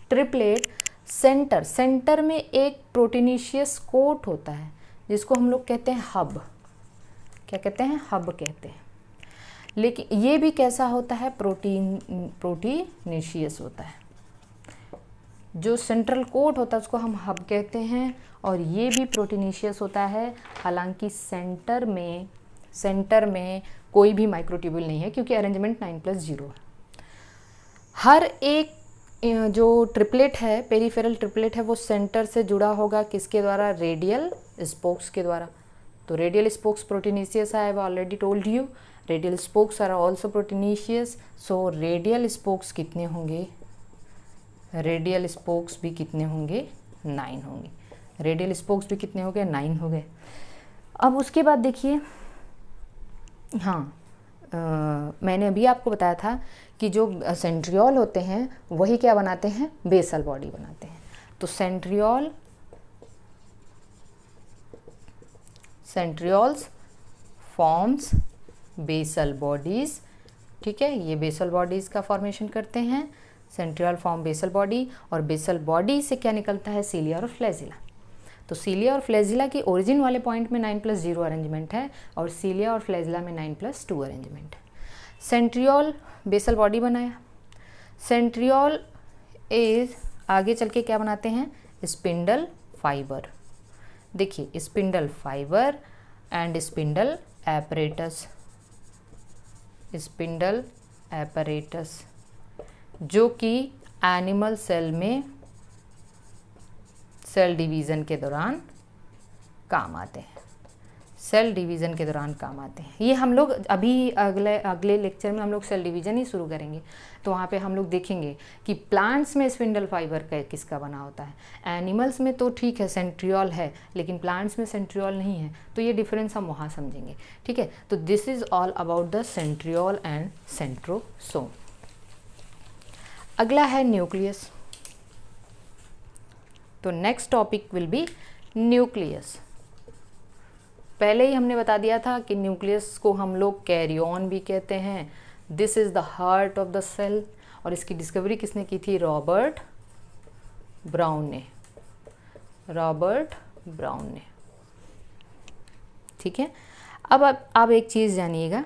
S1: ट्रिपलेट सेंटर में एक प्रोटीनिशियस कोट होता है जिसको हम लोग कहते हैं हब। क्या कहते हैं, हब कहते हैं। लेकिन ये भी कैसा होता है, प्रोटीनिशियस होता है। जो सेंट्रल कोट होता है उसको हम हब कहते हैं और ये भी प्रोटीनिशियस होता है। हालांकि सेंटर में कोई भी माइक्रोट्यूब्यूल नहीं है क्योंकि अरेंजमेंट 9+0 है। हर एक जो ट्रिपलेट है, पेरीफेरल ट्रिपलेट है, वो सेंटर से जुड़ा होगा किसके द्वारा, रेडियल स्पोक्स के द्वारा। तो radial spokes proteinaceous, I have already told you, radial spokes are also proteinaceous. So radial spokes कितने होंगे, रेडियल स्पोक्स भी कितने होंगे, 9 होंगे। रेडियल स्पोक्स भी कितने हो गए, 9 हो गए। अब उसके बाद देखिए, हाँ मैंने अभी आपको बताया था कि जो सेंट्रियोल होते हैं वही क्या बनाते हैं, बेसल बॉडी बनाते हैं। तो सेंट्रियोल्स फॉर्म्स बेसल बॉडीज, ठीक है, ये बेसल बॉडीज का फॉर्मेशन करते हैं। सेंट्रियोल फॉर्म बेसल बॉडी और बेसल बॉडी से क्या निकलता है, सीलिया और फ्लैजिला। तो सीलिया और फ्लैजिला की ओरिजिन वाले पॉइंट में 9+0 अरेंजमेंट है और सीलिया और फ्लैजिला में 9+2 अरेंजमेंट है। सेंट्रियोल बेसल बॉडी बनाया। सेंट्रियोल इज आगे चल के क्या बनाते हैं, स्पिंडल फाइबर। देखिए spindle fibre and spindle apparatus, spindle apparatus जो कि एनिमल सेल में सेल डिवीज़न के दौरान काम आते हैं, सेल डिवीज़न के दौरान काम आते हैं। ये हम लोग अभी अगले लेक्चर में हम लोग सेल डिवीज़न ही शुरू करेंगे, तो वहाँ पे हम लोग देखेंगे कि प्लांट्स में स्पिंडल फाइबर का किसका बना होता है। एनिमल्स में तो ठीक है सेंट्रियोल है, लेकिन प्लांट्स में सेंट्रियोल नहीं है, तो ये डिफरेंस हम वहाँ समझेंगे, ठीक है। तो this is all about the centriole and centrosome. अगला है न्यूक्लियस। तो next topic will be nucleus. पहले ही हमने बता दिया था कि न्यूक्लियस को हम लोग कैरियन भी कहते हैं, this is the heart of the cell, और इसकी डिस्कवरी किसने की थी? रॉबर्ट ब्राउन ने, रॉबर्ट ब्राउन ने। ठीक है, अब आप एक चीज़ जानिएगा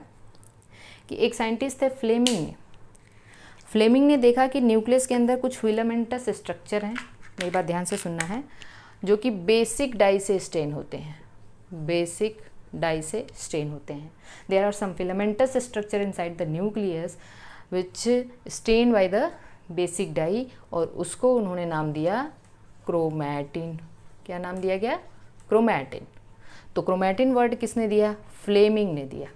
S1: कि एक साइंटिस्ट है फ्लेमिंग ने देखा कि न्यूक्लियस के अंदर कुछ फिलामेंटस स्ट्रक्चर हैं, मेरी बात ध्यान से सुनना है, जो कि बेसिक डाई से स्टेन होते हैं, बेसिक डाई से स्टेन होते हैं। There are some filamentous structure inside the nucleus which stain by the basic dye, और उसको उन्होंने नाम दिया क्रोमैटिन। क्या नाम दिया गया? क्रोमैटिन। तो क्रोमैटिन वर्ड किसने दिया? फ्लेमिंग ने दिया।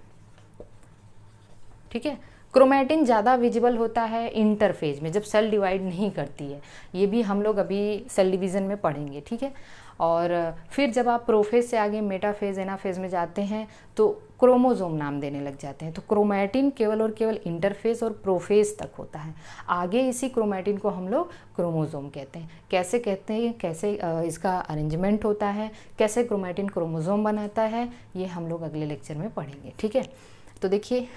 S1: ठीक है, क्रोमैटिन ज़्यादा विजिबल होता है इंटरफेज में, जब सेल डिवाइड नहीं करती है। ये भी हम लोग अभी सेल डिवीज़न में पढ़ेंगे। ठीक है, और फिर जब आप प्रोफेज से आगे मेटाफेज एनाफेज में जाते हैं तो क्रोमोसोम नाम देने लग जाते हैं। तो क्रोमैटिन केवल और केवल इंटरफेज और प्रोफेज तक होता है, आगे इसी क्रोमैटिन को हम लोग क्रोमोसोम कहते हैं। कैसे कहते हैं, कैसे इसका अरेंजमेंट होता है, कैसे क्रोमैटिन क्रोमोसोम बनाता है, ये हम लोग अगले लेक्चर में पढ़ेंगे। ठीक है, तो देखिए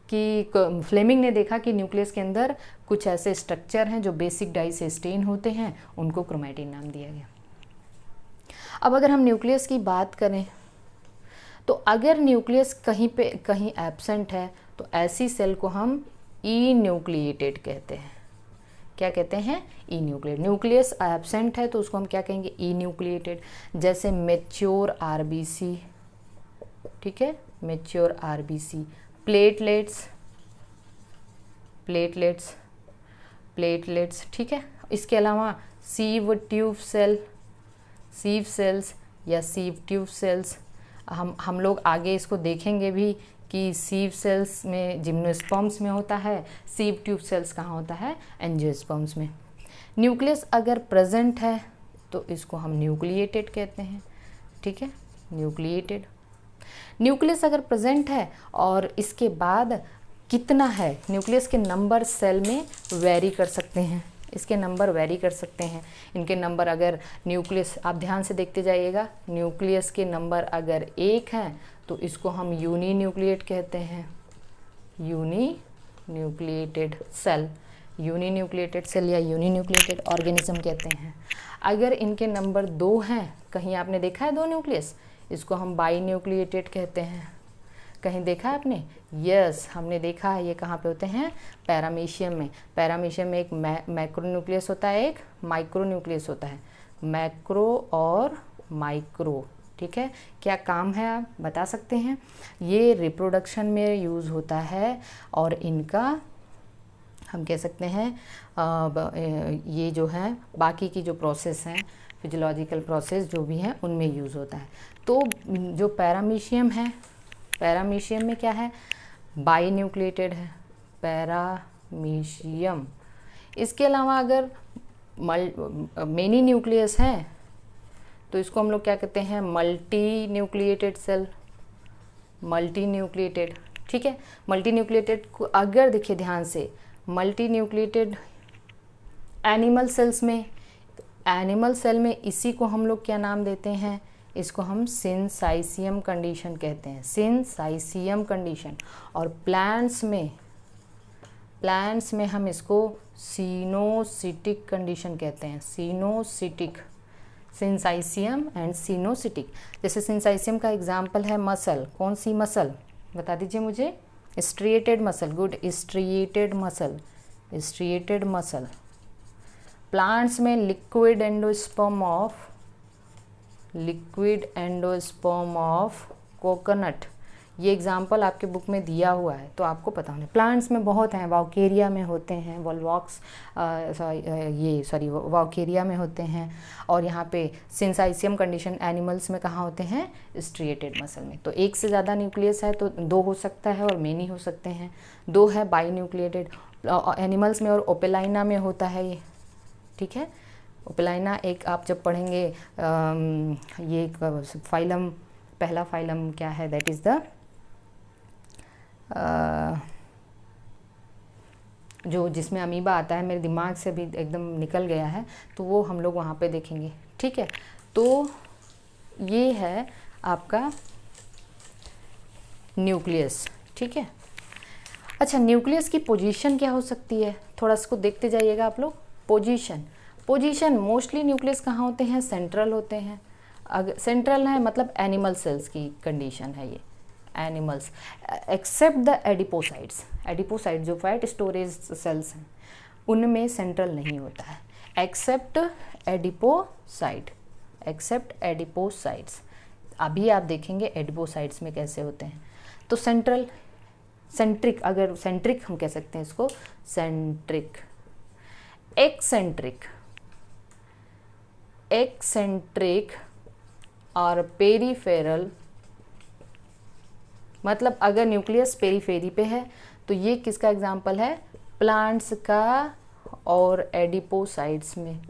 S1: कि फ्लेमिंग ने देखा कि न्यूक्लियस के अंदर कुछ ऐसे स्ट्रक्चर हैं जो बेसिक डाई से स्टेन होते हैं, उनको क्रोमैटिन नाम दिया गया। अब अगर हम न्यूक्लियस की बात करें तो अगर न्यूक्लियस कहीं एब्सेंट है तो ऐसी सेल को हम ई न्यूक्लिएटेड कहते हैं। क्या कहते हैं? ई न्यूक्लिएटेड। न्यूक्लियस एब्सेंट है तो उसको हम क्या कहेंगे? ई न्यूक्लिएटेड। जैसे मेच्योर आरबीसी, ठीक है, मेच्योर आरबीसी, प्लेटलेट्स, ठीक है। इसके अलावा सीव सेल्स या सीव ट्यूब सेल्स, हम लोग आगे इसको देखेंगे भी कि सीव सेल्स में जिम्नोस्पर्म्स में होता है, सीव ट्यूब सेल्स कहाँ होता है? एंजियोस्पर्म्स में। न्यूक्लियस अगर प्रेजेंट है तो इसको हम न्यूक्लिएटेड कहते हैं। ठीक है, न्यूक्लिएटेड। न्यूक्लियस अगर प्रेजेंट है और इसके बाद कितना है, न्यूक्लियस के नंबर सेल में वेरी कर सकते हैं, इसके नंबर वेरी कर सकते हैं। इनके नंबर अगर न्यूक्लियस, आप ध्यान से देखते जाइएगा, न्यूक्लियस के नंबर अगर 1 हैं तो इसको हम यूनी न्यूक्लिएट कहते हैं, uninucleated cell, uninucleated cell या यूनी न्यूक्लिएटेड ऑर्गेनिज्म कहते हैं। अगर इनके नंबर 2 हैं, कहीं आपने देखा है 2 न्यूक्लियस, इसको हम बाई न्यूक्लिएटेड कहते हैं। कहीं देखा है आपने? यस, हमने देखा है। ये कहाँ पे होते हैं? पैरामीशियम में। पैरामीशियम में एक मैक्रो न्यूक्लियस होता है, एक माइक्रो न्यूक्लियस होता है। मैक्रो और माइक्रो, ठीक है। क्या काम है आप बता सकते हैं? ये रिप्रोडक्शन में यूज़ होता है और इनका हम कह सकते हैं ये जो है बाकी की जो प्रोसेस हैं, फिजियोलॉजिकल प्रोसेस जो भी हैं, उनमें यूज़ होता है। तो जो पैरामीशियम है, पैरामीशियम में क्या है? बाई न्यूक्लिएटेड है पैरामीशियम। इसके अलावा अगर मेनी न्यूक्लियस है तो इसको हम लोग क्या कहते हैं? Multinucleated cell, multinucleated, ठीक है। मल्टी न्यूक्लिएटेड को अगर देखिए ध्यान से, मल्टी न्यूक्लिएटेड एनिमल सेल्स में, एनिमल सेल में इसी को हम लोग क्या नाम देते हैं? इसको हम सिंसाइसियम कंडीशन कहते हैं, सिंसाइसियम कंडीशन। और प्लांट्स में हम इसको सिनोसिटिक कंडीशन कहते हैं, सिनोसिटिक, सिंसाइसियम एंड सिनोसिटिक। जैसे सिंसाइसियम का एग्जाम्पल है मसल, कौन सी मसल बता दीजिए मुझे? Striated muscle, good, striated muscle, striated muscle. Plants में लिक्विड एंडोस्पर्म ऑफ कोकोनट, ये एग्जाम्पल आपके बुक में दिया हुआ है तो आपको पता होना। प्लांट्स में बहुत हैं, वाउकेरिया में होते हैं, वाउकेरिया में होते हैं। और यहाँ पे सिंसाइसियम कंडीशन एनिमल्स में कहाँ होते हैं? स्ट्रिएटेड मसल में। तो एक से ज़्यादा न्यूक्लियस है तो 2 हो सकता है और मेनी हो सकते हैं। 2 है बाई न्यूक्लिएटेड एनिमल्स में, और ओपेलाइना में होता है ये, ठीक है। ओपेलाइना एक आप जब पढ़ेंगे ये फाइलम, पहला फाइलम क्या है? दैट इज़ द जो जिसमें अमीबा आता है, मेरे दिमाग से भी एकदम निकल गया है, तो वो हम लोग वहाँ पे देखेंगे, ठीक है। तो ये है आपका न्यूक्लियस, ठीक है। अच्छा, न्यूक्लियस की पोजीशन क्या हो सकती है, थोड़ा इसको देखते जाइएगा आप लोग। पोजीशन मोस्टली न्यूक्लियस कहाँ होते हैं, सेंट्रल होते हैं। अगर सेंट्रल है मतलब एनिमल सेल्स की कंडीशन है ये, animals except the adipocytes. Adipocyte जो फैट स्टोरेज सेल्स हैं उनमें सेंट्रल नहीं होता है, एक्सेप्ट एडिपोसाइट्स। अभी आप देखेंगे एडिपोसाइट्स में कैसे होते हैं। तो सेंट्रिक, अगर सेंट्रिक हम कह सकते हैं इसको, सेंट्रिक, एक्सेंट्रिक और पेरीफेरल। मतलब अगर न्यूक्लियस पेरीफेरी पे है तो ये किसका एग्जाम्पल है, प्लांट्स का, और एडिपोसाइट्स में,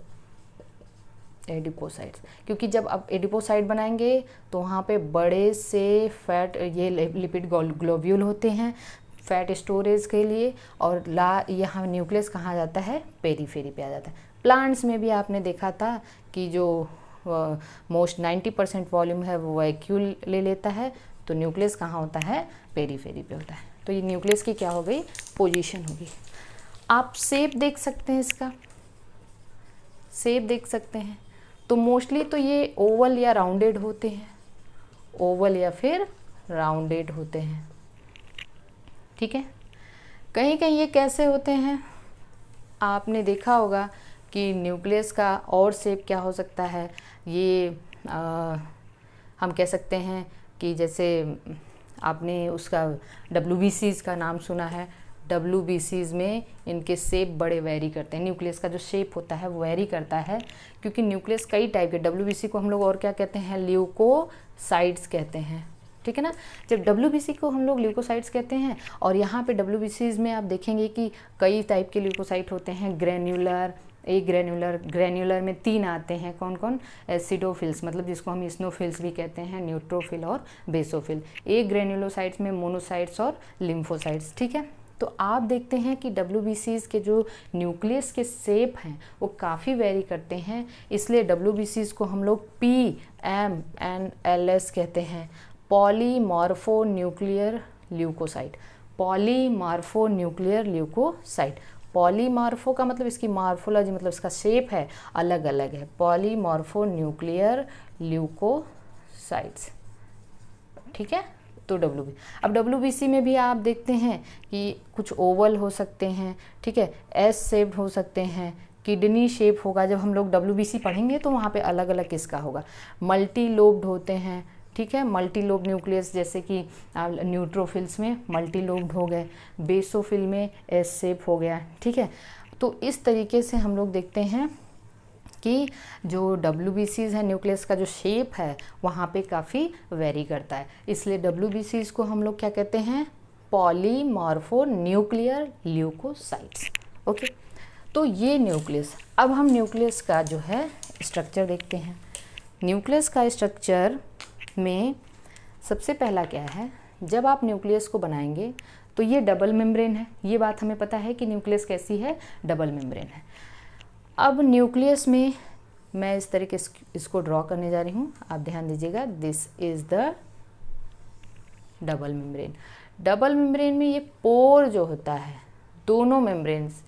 S1: एडिपोसाइट्स, क्योंकि जब आप एडिपोसाइट बनाएंगे तो वहाँ पे बड़े से फैट, ये लिपिड ग्लोब्यूल होते हैं फैट स्टोरेज के लिए, और यहाँ न्यूक्लियस कहाँ जाता है, पेरीफेरी पे आ जाता है। प्लांट्स में भी आपने देखा था कि जो मोस्ट 90% वॉल्यूम है वो वैक्यूल ले लेता है, तो न्यूक्लियस कहाँ होता है, पेरीफेरी पे होता है। तो ये न्यूक्लियस की क्या हो गई, पोजीशन होगी। आप शेप देख सकते हैं, इसका शेप देख सकते हैं। तो मोस्टली तो ये ओवल या राउंडेड होते हैं, ओवल या फिर राउंडेड होते हैं, ठीक है। कहीं कहीं ये कैसे होते हैं, आपने देखा होगा कि न्यूक्लियस का और शेप क्या हो सकता है, ये हम कह सकते हैं कि जैसे आपने उसका WBCs का नाम सुना है, WBCs में इनके शेप बड़े वेरी करते हैं। न्यूक्लियस का जो शेप होता है वो वेरी करता है, क्योंकि न्यूक्लियस कई टाइप के, WBC को हम लोग और क्या कहते हैं, ल्यूकोसाइट्स कहते हैं, ठीक है ना। जब WBC को हम लोग ल्यूकोसाइट्स कहते हैं, और यहाँ पे WBCs में आप देखेंगे कि कई टाइप के ल्यूकोसाइट होते हैं, ग्रेन्युलर, ग्रेन्युलर में 3 आते हैं, कौन कौन, एसिडोफिल्स, मतलब जिसको हम स्नोफिल्स भी कहते हैं, न्यूट्रोफिल और बेसोफिल। एक ग्रेन्युलोसाइट्स में मोनोसाइट्स और लिम्फोसाइट्स, ठीक है। तो आप देखते हैं कि WBCs के जो न्यूक्लियस के शेप हैं वो काफ़ी वेरी करते हैं, इसलिए WBCs को हम लोग PMNLS कहते हैं, polymorphonuclear leucocyte. Polymorphonuclear leucocyte, polymorpho का मतलब इसकी मॉर्फोलॉजी, मतलब इसका शेप है अलग अलग है, पॉलीमॉर्फोन्यूक्लियर ल्यूकोसाइट्स, ठीक है। तो अब WBC में भी आप देखते हैं कि कुछ ओवल हो सकते हैं, ठीक है, एस शेप्ड हो सकते हैं, किडनी शेप होगा। जब हम लोग WBC पढ़ेंगे तो वहाँ पे अलग अलग किसका होगा, मल्टी लोब्ड होते हैं, ठीक है, मल्टी लोब न्यूक्लियस, जैसे कि न्यूट्रोफिल्स में मल्टी लोब्ड हो गए, बेसोफिल में एस शेप हो गया, ठीक है। तो इस तरीके से हम लोग देखते हैं कि जो WBCs है, न्यूक्लियस का जो शेप है वहाँ पे काफ़ी वेरी करता है, इसलिए WBCs को हम लोग क्या कहते हैं, पॉलीमॉर्फोन्यूक्लियर ल्यूकोसाइट्स, ओके। तो ये न्यूक्लियस, अब हम न्यूक्लियस का जो है स्ट्रक्चर देखते हैं। न्यूक्लियस का स्ट्रक्चर में सबसे पहला क्या है, जब आप न्यूक्लियस को बनाएंगे तो ये डबल मेम्ब्रेन है, ये बात हमें पता है कि न्यूक्लियस कैसी है, डबल मेम्ब्रेन है। अब न्यूक्लियस में मैं इस तरीके से इसको ड्रॉ करने जा रही हूँ, आप ध्यान दीजिएगा, this is the double membrane. Double membrane में ये पोर जो होता है, दोनों मेम्ब्रेन्स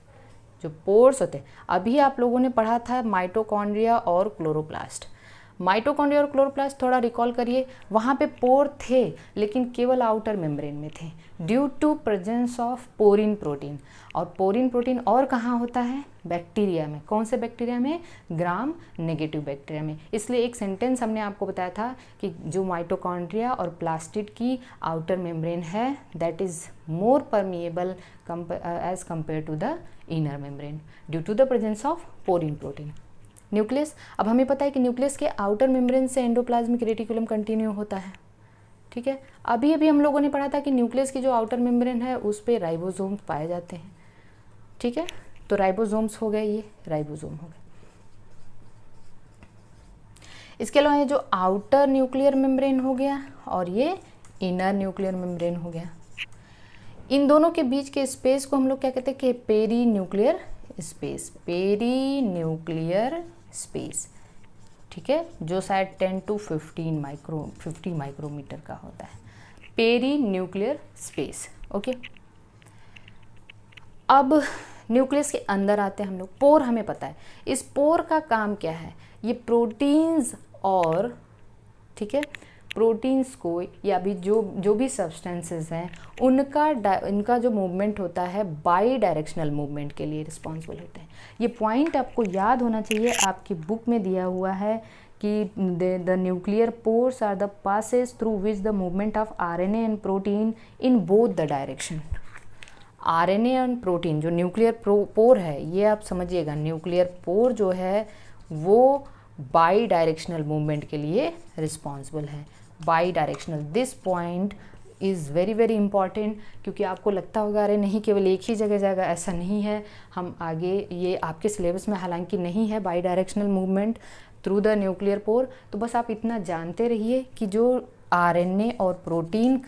S1: जो पोर्स होते हैं, अभी आप लोगों ने पढ़ा था माइटोकॉन्ड्रिया और क्लोरोप्लास्ट। माइटोकॉन्ड्रिया और क्लोरोप्लास्ट थोड़ा रिकॉल करिए, वहाँ पे पोर थे लेकिन केवल आउटर मेम्ब्रेन में थे, due to presence of porin protein. और पोरिन प्रोटीन और कहाँ होता है, बैक्टीरिया में। कौन से बैक्टीरिया में, ग्राम नेगेटिव बैक्टीरिया में। इसलिए एक सेंटेंस हमने आपको बताया था कि जो माइटोकॉन्ड्रिया और प्लास्टिड की आउटर मेम्ब्रेन है, that is more permeable as compare to the inner membrane due to the presence of porin protein. Nucleus, अब हमें पता है कि न्यूक्लियस के आउटर मेम्ब्रेन से एंडोप्लाज्मिक रेटिकुलम कंटिन्यू होता है, ठीक है। अभी अभी हम लोगों ने पढ़ा था कि न्यूक्लियस की जो आउटर मेम्ब्रेन है उस पे राइबोसोम पाए जाते हैं, ठीक है। तो राइबोसोम्स हो गए, ये राइबोसोम हो गए। इसके अलावा ये जो आउटर न्यूक्लियर मेम्ब्रेन हो गया और ये इनर न्यूक्लियर मेम्ब्रेन हो गया, इन दोनों के बीच के स्पेस को हम लोग क्या कहते हैं कि perinuclear space, perinuclear space, ठीक है, जो शायद 10 to 50 माइक्रोमीटर का होता है, पेरी न्यूक्लियर स्पेस, ओके। अब न्यूक्लियस के अंदर आते हैं हम लोग। पोर हमें पता है, इस पोर का काम क्या है, ये प्रोटीन्स और, ठीक है, प्रोटीन्स को या भी जो भी सब्सटेंसेस हैं इनका जो मूवमेंट होता है बाई डायरेक्शनल मूवमेंट के लिए रिस्पॉन्सिबल होते हैं। ये पॉइंट आपको याद होना चाहिए, आपकी बुक में दिया हुआ है कि the nuclear pores are the passes through which the movement of RNA and protein in both the direction. RNA and protein जो न्यूक्लियर पोर है, ये आप समझिएगा, न्यूक्लियर पोर जो है वो बाई डायरेक्शनल मूवमेंट के लिए रिस्पॉन्सिबल है। By directional, this point is very very important, क्योंकि आपको लगता होगा अरे नहीं केवल एक ही जगह जाएगा, ऐसा नहीं है। हम आगे ये आपके सिलेबस में हालांकि नहीं है by directional movement through the nuclear pore, तो बस आप इतना जानते रहिए कि जो आरएनए और प्रोटीन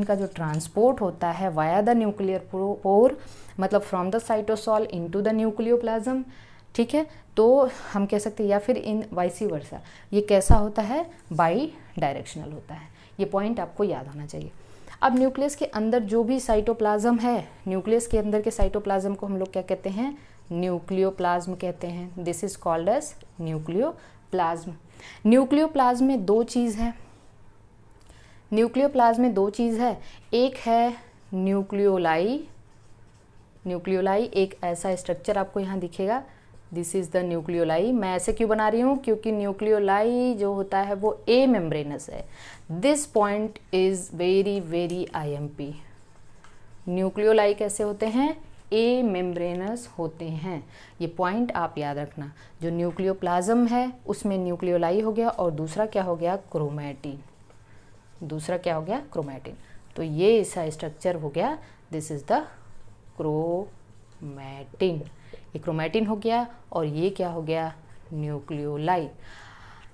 S1: का जो ट्रांसपोर्ट होता है वाया द न्यूक्लियर पोर, मतलब from the cytosol into the nucleoplasm, ठीक है, तो हम कह सकते हैं, या फिर इन वाइसी वर्सा, ये कैसा होता है, बाई डायरेक्शनल होता है। ये पॉइंट आपको याद होना चाहिए। अब न्यूक्लियस के अंदर जो भी साइटोप्लाज्म है, न्यूक्लियस के अंदर के साइटोप्लाज्म को हम लोग क्या कहते हैं, न्यूक्लियोप्लाज्म कहते हैं। This is called as nucleoplasm. Nucleoplasm में दो चीज़ है, न्यूक्लियोप्लाज्म में दो चीज़ है, एक है न्यूक्लियोलाई। न्यूक्लियोलाई एक ऐसा स्ट्रक्चर आपको यहाँ दिखेगा, दिस इज़ द न्यूक्लियोलाई। मैं ऐसे क्यों बना रही हूँ, क्योंकि न्यूक्लियोलाई जो होता है वो ए मेम्ब्रेनस है। This point is very very IMP। Nucleoli कैसे होते हैं, ए मेम्ब्रेनस होते हैं। ये पॉइंट आप याद रखना। जो न्यूक्लियोप्लाज्म है उसमें न्यूक्लियोलाई हो गया और दूसरा क्या हो गया, क्रोमैटिन। दूसरा क्या हो गया, क्रोमैटिन। तो ये ऐसा स्ट्रक्चर हो गया, दिस इज़ द क्रोमैटिन। ये क्रोमैटिन हो गया और ये क्या हो गया, न्यूक्लियोलाई।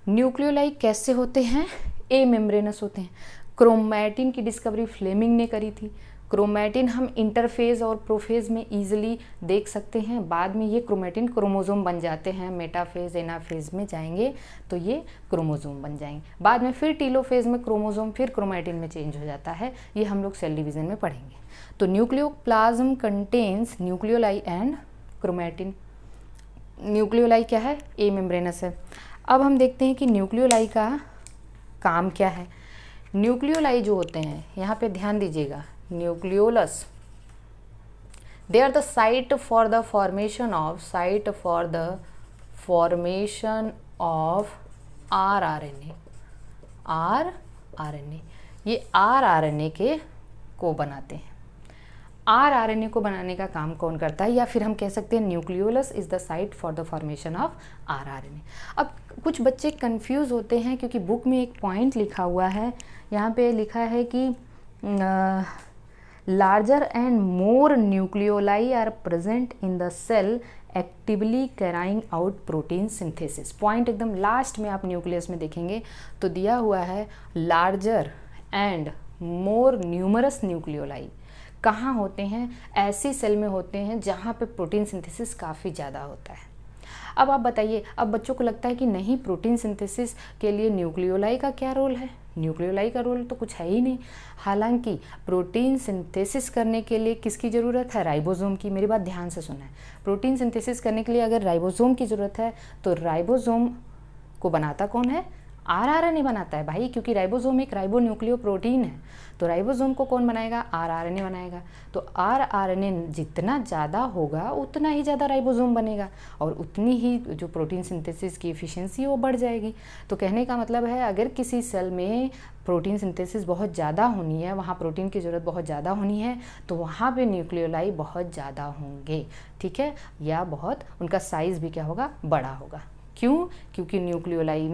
S1: न्यूक्लियोलाई कैसे होते हैं, ए मेम्ब्रेनस होते हैं। क्रोमैटिन की डिस्कवरी फ्लेमिंग ने करी थी। क्रोमैटिन हम इंटरफेज और प्रोफेज में इजीली देख सकते हैं। बाद में ये क्रोमैटिन क्रोमोसोम बन जाते हैं, मेटाफेज एनाफेज में जाएंगे तो ये क्रोमोसोम बन जाएंगे। बाद में फिर टीलोफेज में क्रोमोसोम फिर क्रोमैटिन में चेंज हो जाता है। ये हम लोग सेल डिवीजन में पढ़ेंगे। तो nucleoplasm contains nucleoli and chromatin. Nucleoli क्या है, ए मेम्ब्रेनस है। अब हम देखते हैं कि न्यूक्लियोलाई का काम क्या है। न्यूक्लियोलाई जो होते हैं, यहाँ पे ध्यान दीजिएगा, nucleolus, they are the site for the formation of RRNA। RRNA, ये RRNA के को बनाते हैं। RRNA को बनाने का काम कौन करता है, या फिर हम कह सकते हैं nucleolus is the site for the formation of RRNA। अब कुछ बच्चे कंफ्यूज होते हैं क्योंकि बुक में एक पॉइंट लिखा हुआ है, यहाँ पे लिखा है कि larger and more nucleoli are present in the cell actively carrying out protein synthesis. Point एकदम लास्ट में आप न्यूक्लियस में देखेंगे तो दिया हुआ है larger and more numerous nucleoli कहाँ होते हैं, ऐसी सेल में होते हैं जहाँ पे प्रोटीन सिंथेसिस काफ़ी ज़्यादा होता है। अब आप बताइए, अब बच्चों को लगता है कि नहीं प्रोटीन सिंथेसिस के लिए न्यूक्लियोलाई का क्या रोल है, न्यूक्लियोलाई का रोल तो कुछ है ही नहीं। हालांकि प्रोटीन सिंथेसिस करने के लिए किसकी ज़रूरत है, राइबोसोम की। मेरी बात ध्यान से सुना है, प्रोटीन सिंथेसिस करने के लिए अगर राइबोसोम की ज़रूरत है तो राइबोसोम को बनाता कौन है, RRNA बनाता है भाई, क्योंकि राइबोसोम एक राइबोन्यूक्लियो प्रोटीन है। तो राइबोसोम को कौन बनाएगा, RRNA बनाएगा। तो RRNA जितना ज़्यादा होगा उतना ही ज़्यादा राइबोसोम बनेगा और उतनी ही जो प्रोटीन सिंथेसिस की एफिशिएंसी वो बढ़ जाएगी। तो कहने का मतलब है अगर किसी सेल में प्रोटीन सिंथेसिस बहुत ज़्यादा होनी है, वहाँ प्रोटीन की ज़रूरत बहुत ज़्यादा होनी है, तो वहाँ पे न्यूक्लियोलाई बहुत ज़्यादा होंगे, ठीक है, या बहुत उनका साइज़ भी क्या होगा, बड़ा होगा। क्यों, क्योंकि nucleoli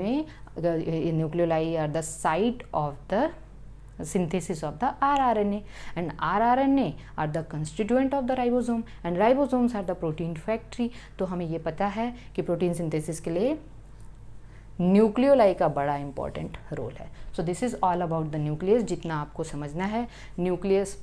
S1: are the site of the synthesis of the RRNA and RRNA are the constituent of the ribosome and ribosomes are the protein factory। तो हमें ये पता है कि प्रोटीन सिंथेसिस के लिए न्यूक्लियोलाई का बड़ा इंपॉर्टेंट रोल है। So this is all about the nucleus. जितना आपको समझना है, न्यूक्लियस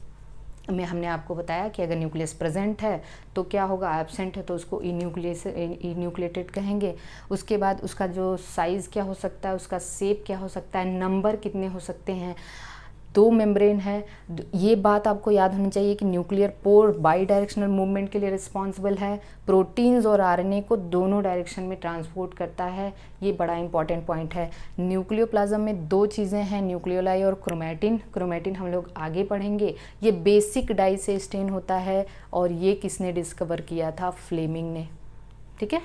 S1: में हमने आपको बताया कि अगर न्यूक्लियस प्रेजेंट है तो क्या होगा, एब्सेंट है तो उसको इन्यूक्लिएटेड कहेंगे। उसके बाद उसका जो साइज़ क्या हो सकता है, उसका शेप क्या हो सकता है, नंबर कितने हो सकते हैं। दो मेम्ब्रेन है। ये बात आपको याद होनी चाहिए कि nuclear pore by directional movement के लिए रिस्पॉन्सिबल है, प्रोटीन्स और आरएनए को दोनों डायरेक्शन में ट्रांसपोर्ट करता है। ये बड़ा इंपॉर्टेंट पॉइंट है। न्यूक्लियोप्लाज्म में दो चीज़ें हैं, न्यूक्लियोलाई और क्रोमैटिन। क्रोमैटिन हम लोग आगे पढ़ेंगे। ये बेसिक डाई से स्टेन होता है और ये किसने डिस्कवर किया था? फ्लेमिंग ने। ठीक है।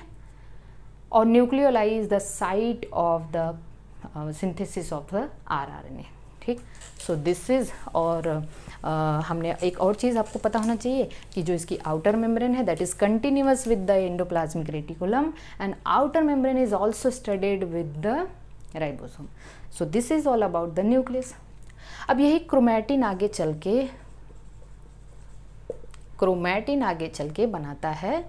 S1: और nucleoli is the site of the synthesis of the RNA. ठीक। So this is. और हमने एक और चीज़ आपको पता होना चाहिए कि जो इसकी आउटर मेम्ब्रेन है that is continuous with the endoplasmic reticulum and outer membrane is also studied with the ribosome. So this is all about the nucleus. अब यही क्रोमैटिन आगे चल के बनाता है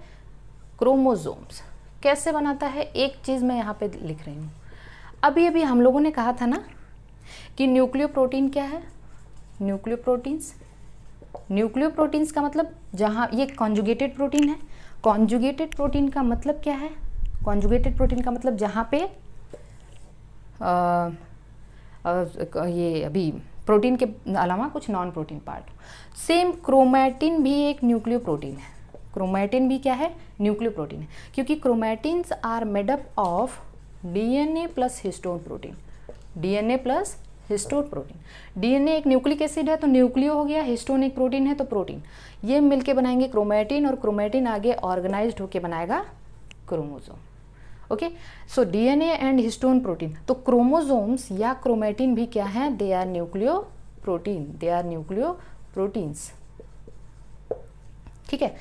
S1: क्रोमोसोम्स। कैसे बनाता है? एक चीज़ मैं यहाँ पे लिख रही हूँ। अभी हम लोगों ने कहा था ना कि न्यूक्लियोप्रोटीन क्या है? न्यूक्लियोप्रोटीन्स का मतलब जहाँ ये कॉन्जुगेटेड प्रोटीन है। कॉन्जुगेटेड प्रोटीन का मतलब क्या है? कॉन्जुगेटेड प्रोटीन का मतलब जहाँ पे ये अभी प्रोटीन के अलावा कुछ non protein part. Same chromatin भी एक न्यूक्लियोप्रोटीन है। क्रोमैटिन भी क्या है? न्यूक्लियोप्रोटीन है, क्योंकि chromatins are made up of DNA plus histone protein. DNA plus histone protein. DNA एक न्यूक्लिक एसिड है तो न्यूक्लियो हो गया, हिस्टोन एक प्रोटीन है तो प्रोटीन। ये मिलके बनाएंगे क्रोमैटिन और क्रोमैटिन आगे ऑर्गेनाइज्ड होके बनाएगा chromosome. Okay. So DNA and histone protein. तो क्रोमोसोम्स या क्रोमैटिन भी क्या है? They are nucleoproteins. ठीक है।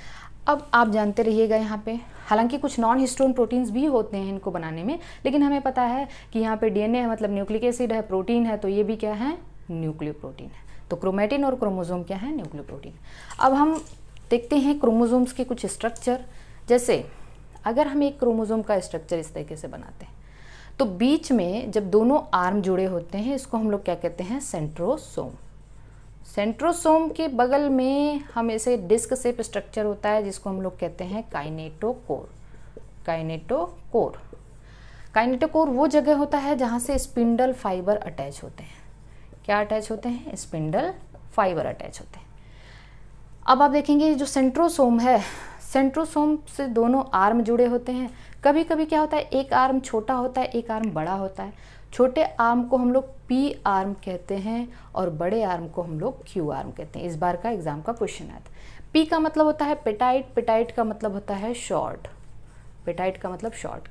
S1: अब आप जानते रहिएगा यहाँ पे, हालांकि कुछ नॉन हिस्टोन प्रोटीन्स भी होते हैं इनको बनाने में, लेकिन हमें पता है कि यहाँ पे डीएनए है मतलब न्यूक्लिक एसिड है, प्रोटीन है तो ये भी क्या है? न्यूक्लियोप्रोटीन है। तो क्रोमैटिन और क्रोमोसोम क्या है? न्यूक्लियोप्रोटीन। अब हम देखते हैं क्रोमोसोम्स के कुछ स्ट्रक्चर। जैसे अगर हम एक क्रोमोसोम का स्ट्रक्चर इस तरीके से बनाते हैं तो बीच में जब दोनों आर्म जुड़े होते हैं इसको हम लोग क्या कहते हैं? सेंट्रोसोम। सेंट्रोसोम के बगल में हम ऐसे डिस्क शेप स्ट्रक्चर होता है जिसको हम लोग कहते हैं काइनेटोकोर। काइनेटोकोर वो जगह होता है जहाँ से स्पिंडल फाइबर अटैच होते हैं। क्या अटैच होते हैं? स्पिंडल फाइबर अटैच होते हैं। अब आप देखेंगे जो सेंट्रोसोम है, सेंट्रोसोम से दोनों आर्म जुड़े होते हैं। कभी कभी क्या होता है? एक आर्म छोटा होता है, एक आर्म बड़ा होता है। छोटे आर्म को हम लोग पी आर्म कहते हैं और बड़े आर्म को हम लोग क्यू आर्म कहते हैं। इस बार का एग्जाम का क्वेश्चन आता है। पी का मतलब होता है पेटाइट, पेटाइट का मतलब होता है शॉर्ट, पेटाइट का मतलब शॉर्ट।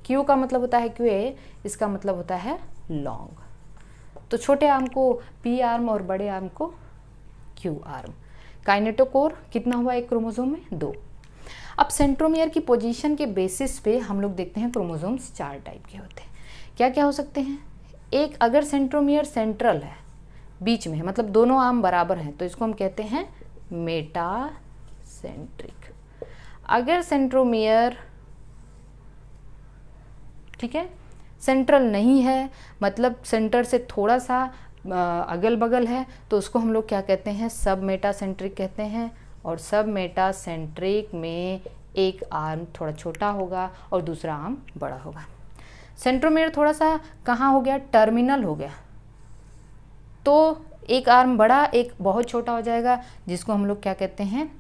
S1: क्यू का मतलब होता है क्यूए, इसका मतलब होता है लॉन्ग। तो छोटे आर्म को पी आर्म और बड़े आर्म को क्यू आर्म। काइनेटोकोर कितना हुआ एक क्रोमोसोम में? 2। अब सेंट्रोमियर की पोजीशन के बेसिस पे हम लोग देखते हैं क्रोमोसोम्स 4 टाइप के होते हैं। क्या क्या हो सकते हैं? एक, अगर सेंट्रोमियर सेंट्रल है, बीच में है, मतलब दोनों आर्म बराबर हैं, तो इसको हम कहते हैं मेटासेंट्रिक। अगर सेंट्रोमियर ठीक है सेंट्रल नहीं है, मतलब सेंटर से थोड़ा सा अगल बगल है, तो उसको हम लोग क्या कहते हैं? सब मेटासेंट्रिक कहते हैं। और सब मेटासेंट्रिक में एक आर्म थोड़ा छोटा होगा और दूसरा आर्म बड़ा होगा। सेंट्रोमियर थोड़ा सा कहाँ हो गया? टर्मिनल हो गया, तो एक आर्म बड़ा एक बहुत छोटा हो जाएगा, जिसको हम लोग क्या कहते हैं?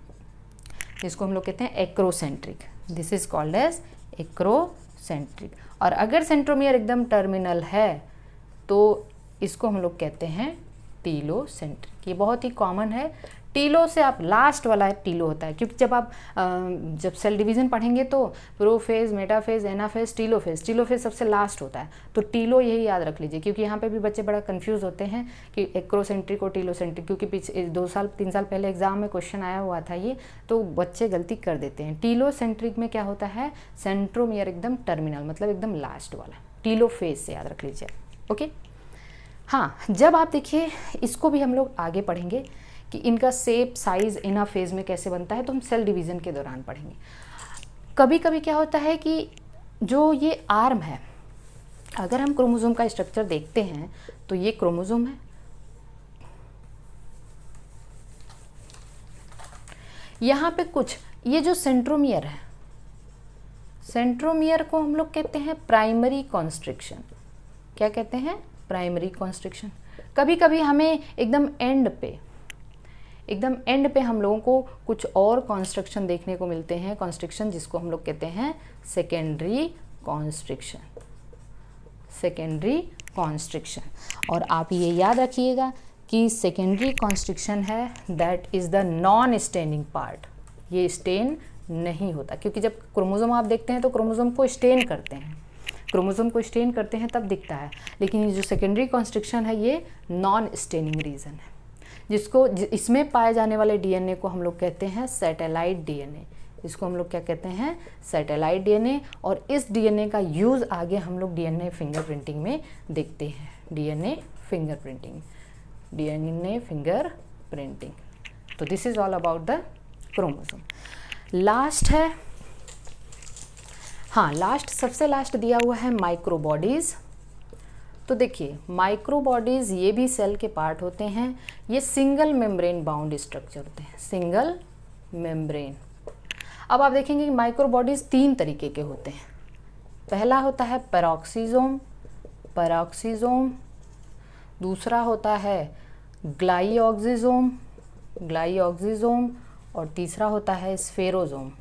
S1: जिसको हम लोग कहते हैं acrocentric. This is called as acrocentric. और अगर सेंट्रोमियर एकदम टर्मिनल है तो इसको हम लोग कहते हैं टीलोसेंट्रिक। ये बहुत ही कॉमन है। टीलो से आप लास्ट वाला टीलो होता है, क्योंकि जब सेल डिवीजन पढ़ेंगे तो prophase, metaphase, anaphase, telophase. Telophase सबसे लास्ट होता है, तो टीलो यही याद रख लीजिए, क्योंकि यहाँ पे भी बच्चे बड़ा कंफ्यूज होते हैं कि एक्रोसेंट्रिक और टीलोसेंट्रिक, क्योंकि पीछे 2-3 साल पहले एग्जाम में क्वेश्चन आया हुआ था ये, तो बच्चे गलती कर देते हैं। टीलोसेंट्रिक में क्या होता है? सेंट्रोमियर एकदम टर्मिनल, मतलब एकदम लास्ट वाला। टीलोफेज से याद रख लीजिए। ओके। हाँ, जब आप देखिए इसको भी हम लोग आगे पढ़ेंगे कि इनका शेप, साइज एनाफेज में कैसे बनता है, तो हम सेल डिवीज़न के दौरान पढ़ेंगे। कभी कभी क्या होता है कि जो ये आर्म है, अगर हम क्रोमोसोम का स्ट्रक्चर देखते हैं तो ये क्रोमोसोम है, यहाँ पे कुछ ये जो सेंट्रोमियर है, सेंट्रोमियर को हम लोग कहते हैं प्राइमरी कॉन्स्ट्रिक्शन। क्या कहते हैं? Primary constriction. कभी कभी हमें एकदम एंड पे हम लोगों को कुछ और कॉन्स्ट्रक्शन देखने को मिलते हैं, कॉन्स्ट्रिक्शन जिसको हम लोग कहते हैं सेकेंडरी कॉन्स्ट्रिक्शन, सेकेंडरी कॉन्स्ट्रिक्शन। और आप ये याद रखिएगा कि सेकेंडरी कॉन्स्ट्रिक्शन है that is the non staining part, ये स्टेन नहीं होता, क्योंकि जब क्रोमोसोम आप देखते हैं तो क्रोमोसोम को स्टेन करते हैं, क्रोमोसोम को स्टेन करते हैं तब दिखता है, लेकिन ये जो सेकेंडरी कॉन्स्ट्रिक्शन है ये नॉन स्टेनिंग रीजन है, जिसको इसमें पाए जाने वाले डीएनए को हम लोग कहते हैं सैटेलाइट डीएनए, इसको हम लोग क्या कहते हैं सैटेलाइट डीएनए। और इस डीएनए का यूज़ आगे हम लोग डीएनए फिंगरप्रिंटिंग में देखते हैं, डीएनए फिंगरप्रिंटिंग, डीएनए फिंगरप्रिंटिंग। तो this is all about the chromosome. Last है, हाँ लास्ट, सबसे लास्ट दिया हुआ है माइक्रोबॉडीज़। तो देखिए माइक्रोबॉडीज़ ये भी सेल के पार्ट होते हैं, ये सिंगल मेम्ब्रेन बाउंड स्ट्रक्चर होते हैं, सिंगल मेम्ब्रेन। अब आप देखेंगे कि माइक्रोबॉडीज़ 3 तरीके के होते हैं। पहला होता है पेरोक्सीजोम, पेरोक्सीजोम, दूसरा होता है ग्लाइऑक्सिजोम, ग्लाइऑक्सिजोम, और तीसरा होता है स्फेरोजोम,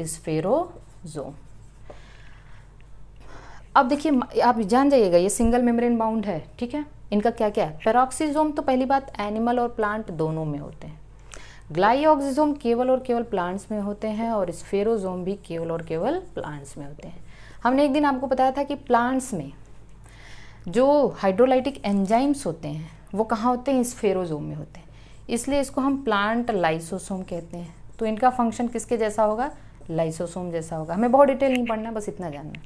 S1: स्फेरोजोम। अब देखिए आप जान जाइएगा ये सिंगल मेम्ब्रेन बाउंड है, ठीक है। इनका क्या क्या है, पेरोक्सीजोम तो पहली बात एनिमल और प्लांट दोनों में होते हैं, ग्लाइऑक्सिजोम केवल और केवल प्लांट्स में होते हैं, और स्फेरोजोम भी केवल और केवल प्लांट्स में होते हैं। हमने एक दिन आपको बताया था कि प्लांट्स में जो हाइड्रोलाइटिक एंजाइम्स होते हैं वो कहाँ होते हैं, स्फेरोजोम में होते हैं, इसलिए इसको हम प्लांट लाइसोसोम कहते हैं। तो इनका फंक्शन किसके जैसा होगा, लाइसोसोम जैसा होगा। हमें बहुत डिटेल नहीं पढ़ना, बस इतना जानना।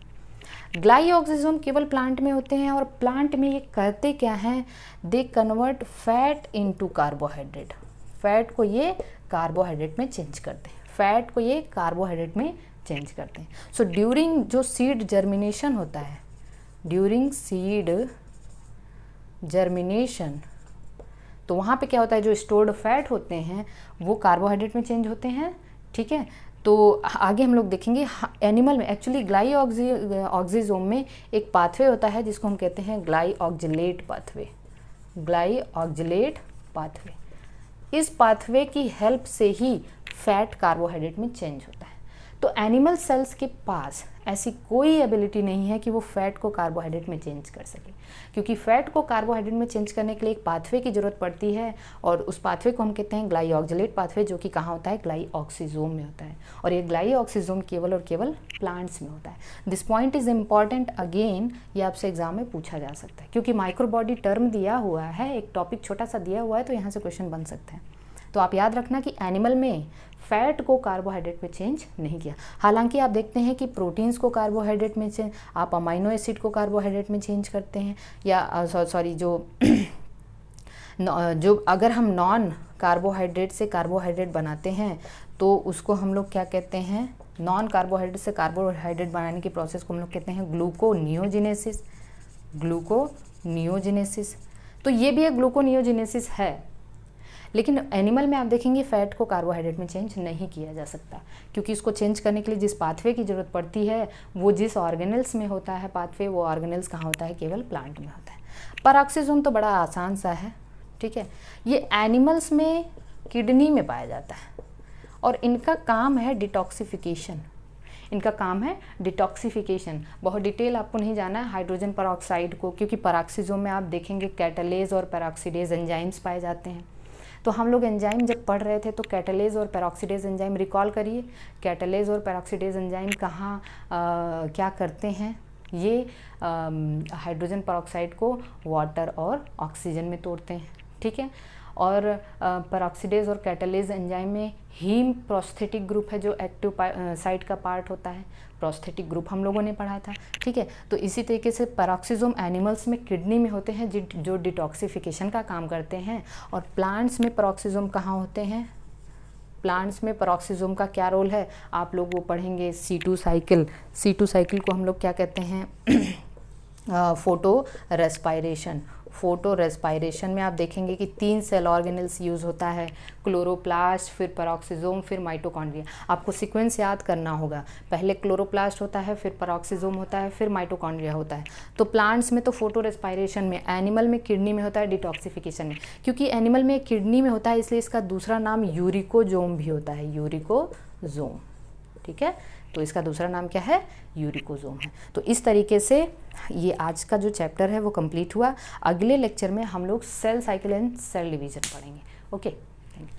S1: ग्लाइऑक्सिजोम केवल प्लांट में होते हैं, और प्लांट में ये करते क्या हैं, they convert fat into carbohydrate, fat को ये कार्बोहाइड्रेट में चेंज करते हैं, फैट को ये कार्बोहाइड्रेट में चेंज करते हैं। सो ड्यूरिंग जो सीड जर्मिनेशन होता है, ड्यूरिंग सीड जर्मिनेशन, तो वहाँ पे क्या होता है, जो स्टोर्ड फैट होते हैं वो कार्बोहाइड्रेट में चेंज होते हैं, ठीक है। तो आगे हम लोग देखेंगे एनिमल में एक्चुअली ग्लाइऑक्सिजोम में एक पाथवे होता है जिसको हम कहते हैं ग्लाइऑक्जिलेट पाथवे, ग्लाइऑक्जिलेट पाथवे। इस पाथवे की हेल्प से ही फैट कार्बोहाइड्रेट में चेंज होता है। तो एनिमल सेल्स के पास ऐसी कोई एबिलिटी नहीं है कि वो फैट को कार्बोहाइड्रेट में चेंज कर सके, क्योंकि फैट को कार्बोहाइड्रेट में चेंज करने के लिए एक पाथवे की ज़रूरत पड़ती है, और उस पाथवे को हम कहते हैं ग्लाइऑक्जिलेट पाथवे, जो कि कहाँ होता है, ग्लाइऑक्सिजोम में होता है, और ये ग्लाइऑक्सिजोम केवल और केवल प्लांट्स में होता है। This point is important, again ये आपसे एग्जाम में पूछा जा सकता है, क्योंकि माइक्रोबॉडी टर्म दिया हुआ है, एक टॉपिक छोटा सा दिया हुआ है, तो यहाँ से क्वेश्चन बन सकता है। तो आप याद रखना कि एनिमल में फैट को कार्बोहाइड्रेट में चेंज नहीं किया। हालांकि आप देखते हैं कि प्रोटीन्स को कार्बोहाइड्रेट में चेंज, आप अमाइनो एसिड को कार्बोहाइड्रेट में चेंज करते हैं, या सॉरी जो अगर हम नॉन कार्बोहाइड्रेट से कार्बोहाइड्रेट बनाते हैं तो उसको हम लोग क्या कहते हैं, नॉन कार्बोहाइड्रेट से कार्बोहाइड्रेट बनाने की प्रोसेस को हम लोग कहते हैं ग्लूकोनियोजेनेसिस, ग्लूकोनियोजेनेसिस। तो ये भी एक ग्लूकोनियोजेनेसिस है, लेकिन एनिमल में आप देखेंगे फैट को कार्बोहाइड्रेट में चेंज नहीं किया जा सकता, क्योंकि इसको चेंज करने के लिए जिस पाथवे की ज़रूरत पड़ती है वो जिस ऑर्गेनल्स में होता है पाथवे, वो ऑर्गेनल्स कहाँ होता है, केवल प्लांट में होता है। पेरोक्सीजोम तो बड़ा आसान सा है, ठीक है। ये एनिमल्स में किडनी में पाया जाता है, और इनका काम है डिटॉक्सिफिकेशन, इनका काम है डिटॉक्सिफिकेशन। बहुत डिटेल आपको नहीं जाना है हाइड्रोजन पेरोक्साइड को, क्योंकि पेरोक्सीजोम में आप देखेंगे कैटालेज और पेरोक्सीडेज एंजाइम्स पाए जाते हैं। तो हम लोग एंजाइम जब पढ़ रहे थे तो कैटालेज और पेरोक्सीडेज एंजाइम रिकॉल करिए, कैटालेज और पेरोक्सीडेज एंजाइम कहाँ क्या करते हैं, ये हाइड्रोजन पेरोक्साइड को वाटर और ऑक्सीजन में तोड़ते हैं, ठीक है। और पेरोक्सीडेज और कैटालेज एंजाइम में हीम प्रोस्थेटिक ग्रुप है जो एक्टिव साइट का पार्ट होता है, प्रोस्थेटिक ग्रुप हम लोगों ने पढ़ा था, ठीक है। तो इसी तरीके से पेरोक्सीजोम एनिमल्स में किडनी में होते हैं जो डिटॉक्सिफिकेशन का काम करते हैं, और प्लांट्स में पेरोक्सीजोम कहाँ होते हैं, प्लांट्स में पेरोक्सीजोम का क्या रोल है, आप लोग वो पढ़ेंगे C2 साइकिल, C2 साइकिल को हम लोग क्या कहते हैं फोटो रेस्पायरेशन, फोटो रेस्पायरेशन में आप देखेंगे कि 3 सेल ऑर्गेनल्स यूज़ होता है, क्लोरोप्लास्ट, फिर पेरोक्सिसोम, फिर माइटोकॉन्ड्रिया। आपको सीक्वेंस याद करना होगा, पहले क्लोरोप्लास्ट होता है, फिर पेरोक्सिसोम होता है, फिर माइटोकॉन्ड्रिया होता है। तो प्लांट्स में तो फोटो रेस्पायरेशन में, एनिमल में किडनी में होता है डिटॉक्सिफिकेशन में। क्योंकि एनिमल में किडनी में होता है इसलिए इसका दूसरा नाम यूरिकोजोम भी होता है, यूरिकोजोम। ठीक है, तो इसका दूसरा नाम क्या है, यूरिकोजोम है। तो इस तरीके से ये आज का जो चैप्टर है वो कंप्लीट हुआ। अगले लेक्चर में हम लोग cell cycle and cell division पढ़ेंगे। Okay, thank you.